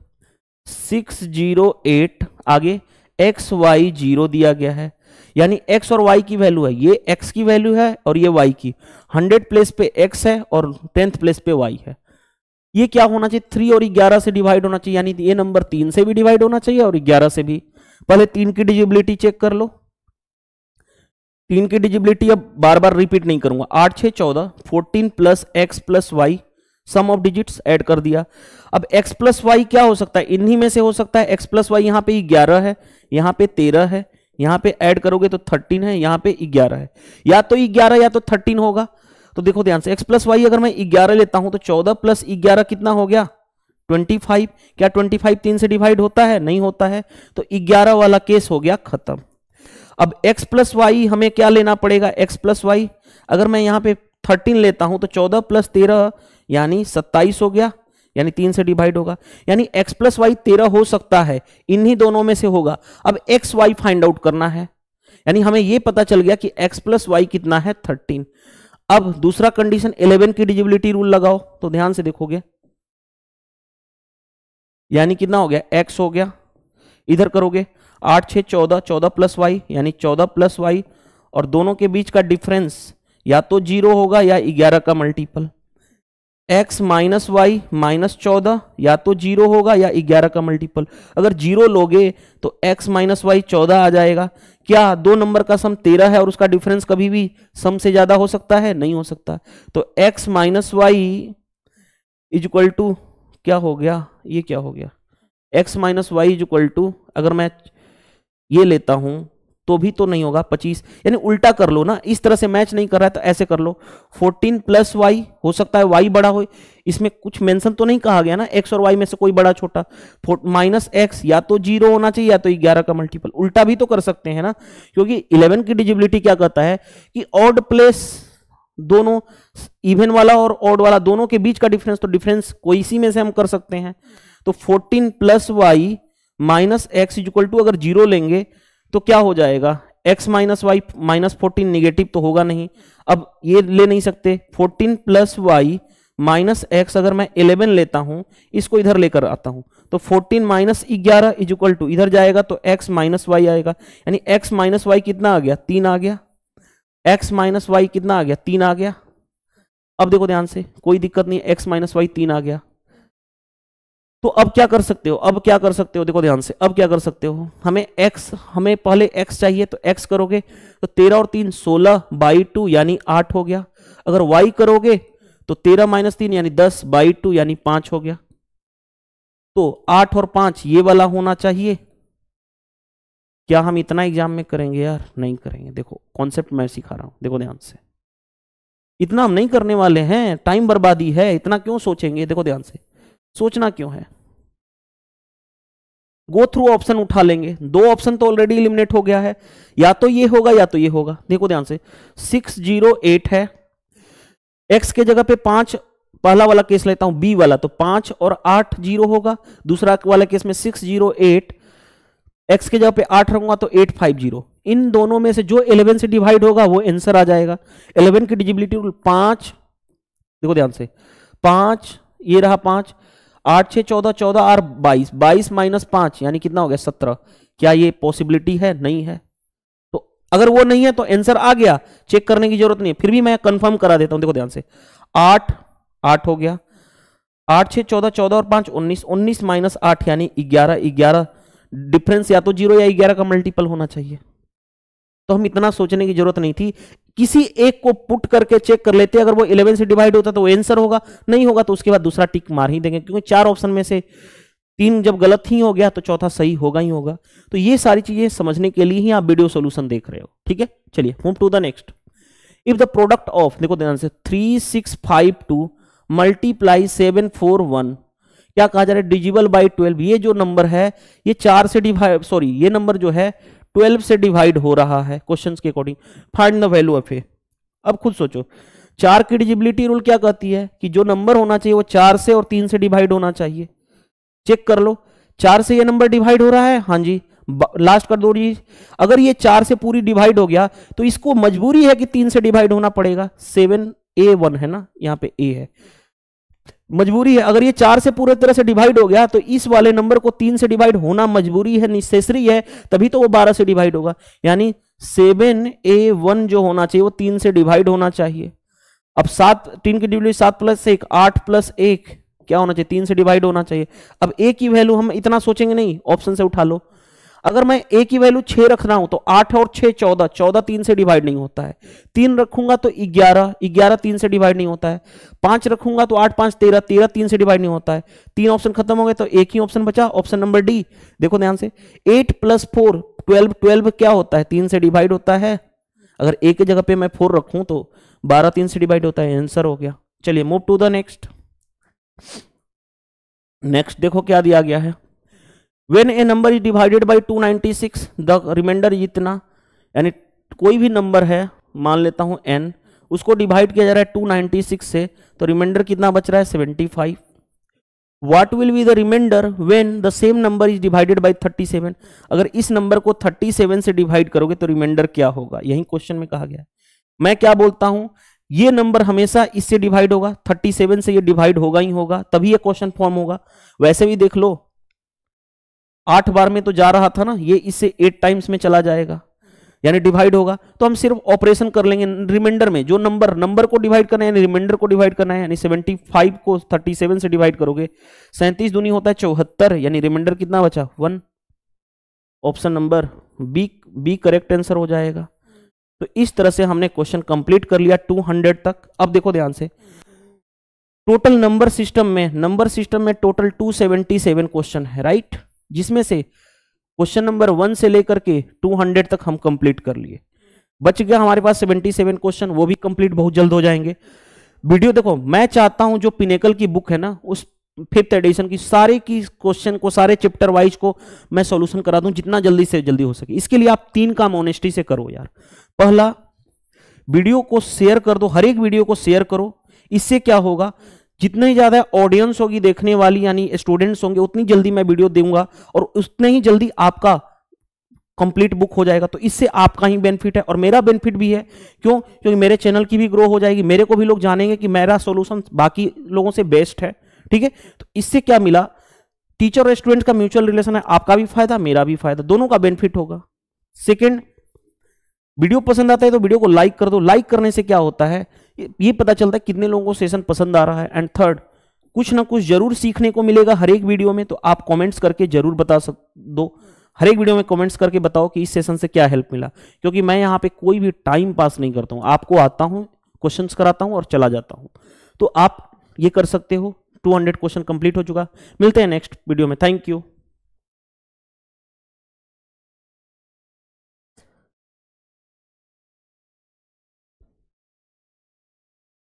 S1: 608 आगे xy0 दिया गया है, यानी x और y की वैल्यू है, ये x की वैल्यू है और ये y की, 100 प्लेस पे x है और 10th प्लेस पे y है। ये क्या होना चाहिए 3 और 11 से डिवाइड होना चाहिए, यानी ये नंबर 3 से भी डिवाइड होना चाहिए और 11 से भी। पहले 3 की डिजिबिलिटी चेक कर लो, 3 की डिजिबिलिटी अब बार बार रिपीट नहीं करूंगा, 8 6 14, 14 plus x plus y, sum of digits add कर दिया। अब x प्लस वाई क्या हो सकता है, इन्हीं में से हो सकता है। x प्लस वाई यहाँ पे 11 है, यहाँ पे 13 है, यहाँ पे ऐड करोगे तो 13 है, यहाँ पे 11 है, या तो 11 या तो 13 होगा। तो देखो ध्यान से x प्लस वाई अगर मैं 11 लेता हूं तो 14 प्लस 11 कितना हो गया 25। क्या 25 3 से डिवाइड होता है, नहीं होता है, तो 11 वाला केस हो गया खत्म। अब x प्लस वाई हमें क्या लेना पड़ेगा, x प्लस वाई अगर मैं यहाँ पे 13 लेता हूं तो 14 प्लस 13 यानी 27 हो गया, यानी 3 से डिवाइड होगा, यानी x प्लस वाई 13 हो सकता है, इन्हीं दोनों में से होगा। अब एक्स वाई फाइंड आउट करना है, यानी हमें यह पता चल गया कि x प्लस वाई कितना है 13। अब दूसरा कंडीशन 11 की डिजिबिलिटी रूल लगाओ, तो ध्यान से देखोगे, यानी कितना हो गया x हो गया, इधर करोगे 8 6 14, 14 प्लस वाई यानी 14 प्लस वाई, और दोनों के बीच का डिफरेंस या तो 0 होगा या 11 का multiple. x minus y minus 14 या तो 0 होगा या 11 का मल्टीपल। अगर 0 लोगे तो x माइनस वाई 14 आ जाएगा। क्या दो नंबर का सम 13 है और उसका डिफरेंस कभी भी सम से ज्यादा हो सकता है, नहीं हो सकता। तो x minus y is equal to क्या हो गया, ये क्या हो गया, x minus y is equal to, अगर मैं ये लेता हूं तो भी तो नहीं होगा 25, यानी उल्टा कर लो ना, इस तरह से मैच नहीं कर रहा है तो ऐसे कर लो 14 प्लस वाई, हो सकता है वाई बड़ा हो, इसमें कुछ मेंशन तो नहीं कहा गया ना एक्स और वाई में से कोई बड़ा छोटा, माइनस एक्स या तो 0 होना चाहिए या तो 11 का मल्टीपल। उल्टा भी तो कर सकते हैं ना, क्योंकि 11 की डिजिबिलिटी क्या कहता है कि ऑड प्लेस दोनों, इवन वाला और ऑड वाला दोनों के बीच का डिफरेंस, तो डिफरेंस कोई इसी में से हम कर सकते हैं। तो 14 plus y minus x is equal to, अगर 0 लेंगे तो क्या हो जाएगा x minus y minus 14, negative तो होगा नहीं, अब ये ले नहीं सकते। 14 प्लस वाई माइनस एक्स अगर मैं 11 लेता हूं, इसको इधर लेकर आता हूं, तो 14 माइनस 11 इज इक्वल टू, इधर जाएगा तो x माइनस वाई आएगा, यानी x माइनस वाई कितना आ गया 3 आ गया, x माइनस वाई कितना आ गया 3 आ गया। अब देखो ध्यान से, कोई दिक्कत नहीं, x माइनस वाई 3 आ गया। तो अब क्या कर सकते हो, अब क्या कर सकते हो, देखो ध्यान से, अब क्या कर सकते हो, हमें पहले x चाहिए तो x करोगे तो 13 और 3 16 बाई 2 यानी 8 हो गया। अगर y करोगे तो 13 माइनस 3 यानी 10 बाई 2 यानी 5 हो गया। तो 8 और 5 ये वाला होना चाहिए। क्या हम इतना एग्जाम में करेंगे यार, नहीं करेंगे। देखो कॉन्सेप्ट मैं सिखा रहा हूं, देखो ध्यान से, इतना हम नहीं करने वाले हैं, टाइम बर्बादी है, इतना क्यों सोचेंगे? देखो ध्यान से, सोचना क्यों है? गो थ्रू ऑप्शन उठा लेंगे, दो ऑप्शन तो ऑलरेडी एलिमिनेट हो गया है, या तो ये होगा या तो ये होगा। देखो ध्यान से, 608 है, x के जगह पे 5, पहला वाला केस लेता हूं, b वाला, तो 5 और 8 0 होगा। दूसरा वाला केस में 608, x के जगह पे 8 रखूंगा तो 850। इन दोनों में से जो 11 से डिवाइड होगा वो आंसर आ जाएगा। 11 की डिजिबिलिटी रूल 5, देखो ध्यान से, 5, ये रहा 5, 8 6 14, 14 और 22, 22 माइनस 5 यानी कितना हो गया? 17। क्या ये पॉसिबिलिटी है? नहीं है। तो अगर वो नहीं है तो आंसर आ गया, चेक करने की जरूरत नहीं है। फिर भी मैं कंफर्म करा देता हूं, देखो ध्यान से, 8 हो गया, 8 6 14, 14 और 5 19, 19 माइनस 8 यानी 11, 11 डिफरेंस या तो 0 या 11 का मल्टीपल होना चाहिए। तो हम इतना सोचने की जरूरत नहीं थी, किसी एक को पुट करके चेक कर लेते। अगर वो 11 से डिवाइड होता तो वो आंसर होगा, नहीं होगा तो उसके बाद दूसरा टिक मार ही देंगे, क्योंकि 4 ऑप्शन में से 3 जब गलत ही हो गया तो चौथा सही होगा ही होगा। तो ये सारी चीजें समझने के लिए ही आप वीडियो सॉल्यूशन देख रहे हो, ठीक है। चलिए move to the next. If the product of, देखो ध्यान से, 3652 मल्टीप्लाई 741, क्या कहा जा रहा है? डिजिबल बाई 12। ये जो नंबर है ये 4 से डिवाइड, सॉरी ये नंबर जो है 12 से डिवाइड हो रहा है क्वेश्चंस के अकॉर्डिंग। Find the value of a. अब खुद सोचो, 4 की डिजिबिलिटी रूल क्या कहती है कि जो नंबर होना चाहिए वो 4 से और 3 से डिवाइड होना चाहिए। चेक कर लो, 4 से ये नंबर डिवाइड हो रहा है, हाँ जी, लास्ट कर दो जी। अगर ये 4 से पूरी डिवाइड हो गया तो इसको मजबूरी है कि 3 से डिवाइड होना पड़ेगा। 7A1 है ना, यहाँ पे A है, मजबूरी है। अगर ये 4 से पूरे तरह से डिवाइड हो गया तो इस वाले नंबर को 3 से डिवाइड होना मजबूरी है, नेसेसरी है, तभी तो वो 12 से डिवाइड होगा। यानी 7A1 जो होना चाहिए वो 3 से डिवाइड होना चाहिए। अब 7, 3 की डिविडेंड 7 प्लस 1, 8 प्लस 1 क्या होना चाहिए? 3 से डिवाइड होना चाहिए। अब A की वैल्यू हम इतना सोचेंगे नहीं, ऑप्शन से उठा लो। अगर मैं A की वैल्यू 6 रख रहा हूं तो 8 और 6 14, 14 3 से डिवाइड नहीं होता है। 3 रखूंगा तो 11, 11 3 से डिवाइड नहीं होता है। 5 रखूंगा तो 8 5 13, 13 3 से डिवाइड नहीं होता है। 3 ऑप्शन खत्म हो गए तो एक ही ऑप्शन बचा, ऑप्शन नंबर डी। देखो ध्यान से, 8 प्लस 4 12, 12 क्या होता है? 3 से डिवाइड होता है। अगर A की जगह पे मैं 4 रखूं तो 12 3 से डिवाइड होता है, आंसर हो गया। चलिए move to the next. Next देखो क्या दिया गया है। When a number is divided by 296, the remainder is इतना, यानी कोई भी नंबर है, मान लेता हूं n, उसको डिवाइड किया जा रहा है 296 से, तो रिमाइंडर कितना बच रहा है? 75। What will be the remainder when the same number is divided by 37? अगर इस नंबर को 37 से डिवाइड करोगे तो रिमाइंडर क्या होगा? यही क्वेश्चन में कहा गया है। मैं क्या बोलता हूं, ये नंबर हमेशा इससे डिवाइड होगा, 37 से ये डिवाइड होगा ही होगा, तभी ये क्वेश्चन फॉर्म होगा। वैसे भी देख लो, 8 बार में तो जा रहा था ना, ये इससे 8 टाइम्स में चला जाएगा, यानी डिवाइड होगा। तो हम सिर्फ ऑपरेशन कर लेंगे रिमाइंडर में, जो नंबर को डिवाइड करना है यानी रिमाइंडर को डिवाइड करना है। यानी 75 को 37 से डिवाइड करोगे, 37 दूनी होता है 74, यानी रिमाइंडर कितना बचा? 1। Option number B correct answer हो जाएगा। तो इस तरह से हमने क्वेश्चन कंप्लीट कर लिया 200 तक। अब देखो ध्यान से, टोटल नंबर सिस्टम में टोटल 277 क्वेश्चन है, राइट, जिसमें से क्वेश्चन नंबर 1 से लेकर के 200 तक हम कंप्लीट कर लिए। बच गया हमारे पास 77 क्वेश्चन, वो भी कंप्लीट बहुत जल्द हो जाएंगे। वीडियो देखो, मैं चाहता हूं जो पिनेकल की बुक है ना, उस 5th एडिशन की सारे की क्वेश्चन को, सारे चैप्टर वाइज को मैं सॉल्यूशन करा दूं जितना जल्दी से जल्दी हो सके। इसके लिए आप 3 काम ऑनेस्टी से करो यार। पहला, वीडियो को शेयर कर दो, हर एक वीडियो को शेयर करो। इससे क्या होगा, जितनी ज्यादा ऑडियंस होगी देखने वाली, यानी स्टूडेंट्स होंगे, उतनी जल्दी मैं वीडियो दूंगा और उतने ही जल्दी आपका कंप्लीट बुक हो जाएगा। तो इससे आपका ही बेनिफिट है और मेरा बेनिफिट भी है। क्यों? क्योंकि मेरे चैनल की भी ग्रो हो जाएगी, मेरे को भी लोग जानेंगे कि मेरा सॉल्यूशन बाकी लोगों से बेस्ट है, ठीक है। तो इससे क्या मिला, टीचर और स्टूडेंट का म्यूचुअल रिलेशन है, आपका भी फायदा मेरा भी फायदा, दोनों का बेनिफिट होगा। सेकेंड, वीडियो पसंद आता है तो वीडियो को लाइक कर दो। लाइक करने से क्या होता है, ये पता चलता है कितने लोगों को सेशन पसंद आ रहा है। एंड थर्ड, कुछ ना कुछ जरूर सीखने को मिलेगा हर एक वीडियो में, तो आप कमेंट्स करके जरूर बता दो। हर एक वीडियो में कमेंट्स करके बताओ कि इस सेशन से क्या हेल्प मिला, क्योंकि मैं यहाँ पे कोई भी टाइम पास नहीं करता हूँ, आपको आता हूँ, क्वेश्चंस कराता हूँ और चला जाता हूँ। तो आप ये कर सकते हो। 200 क्वेश्चन कंप्लीट हो चुका। मिलते हैं नेक्स्ट वीडियो में। Thank you.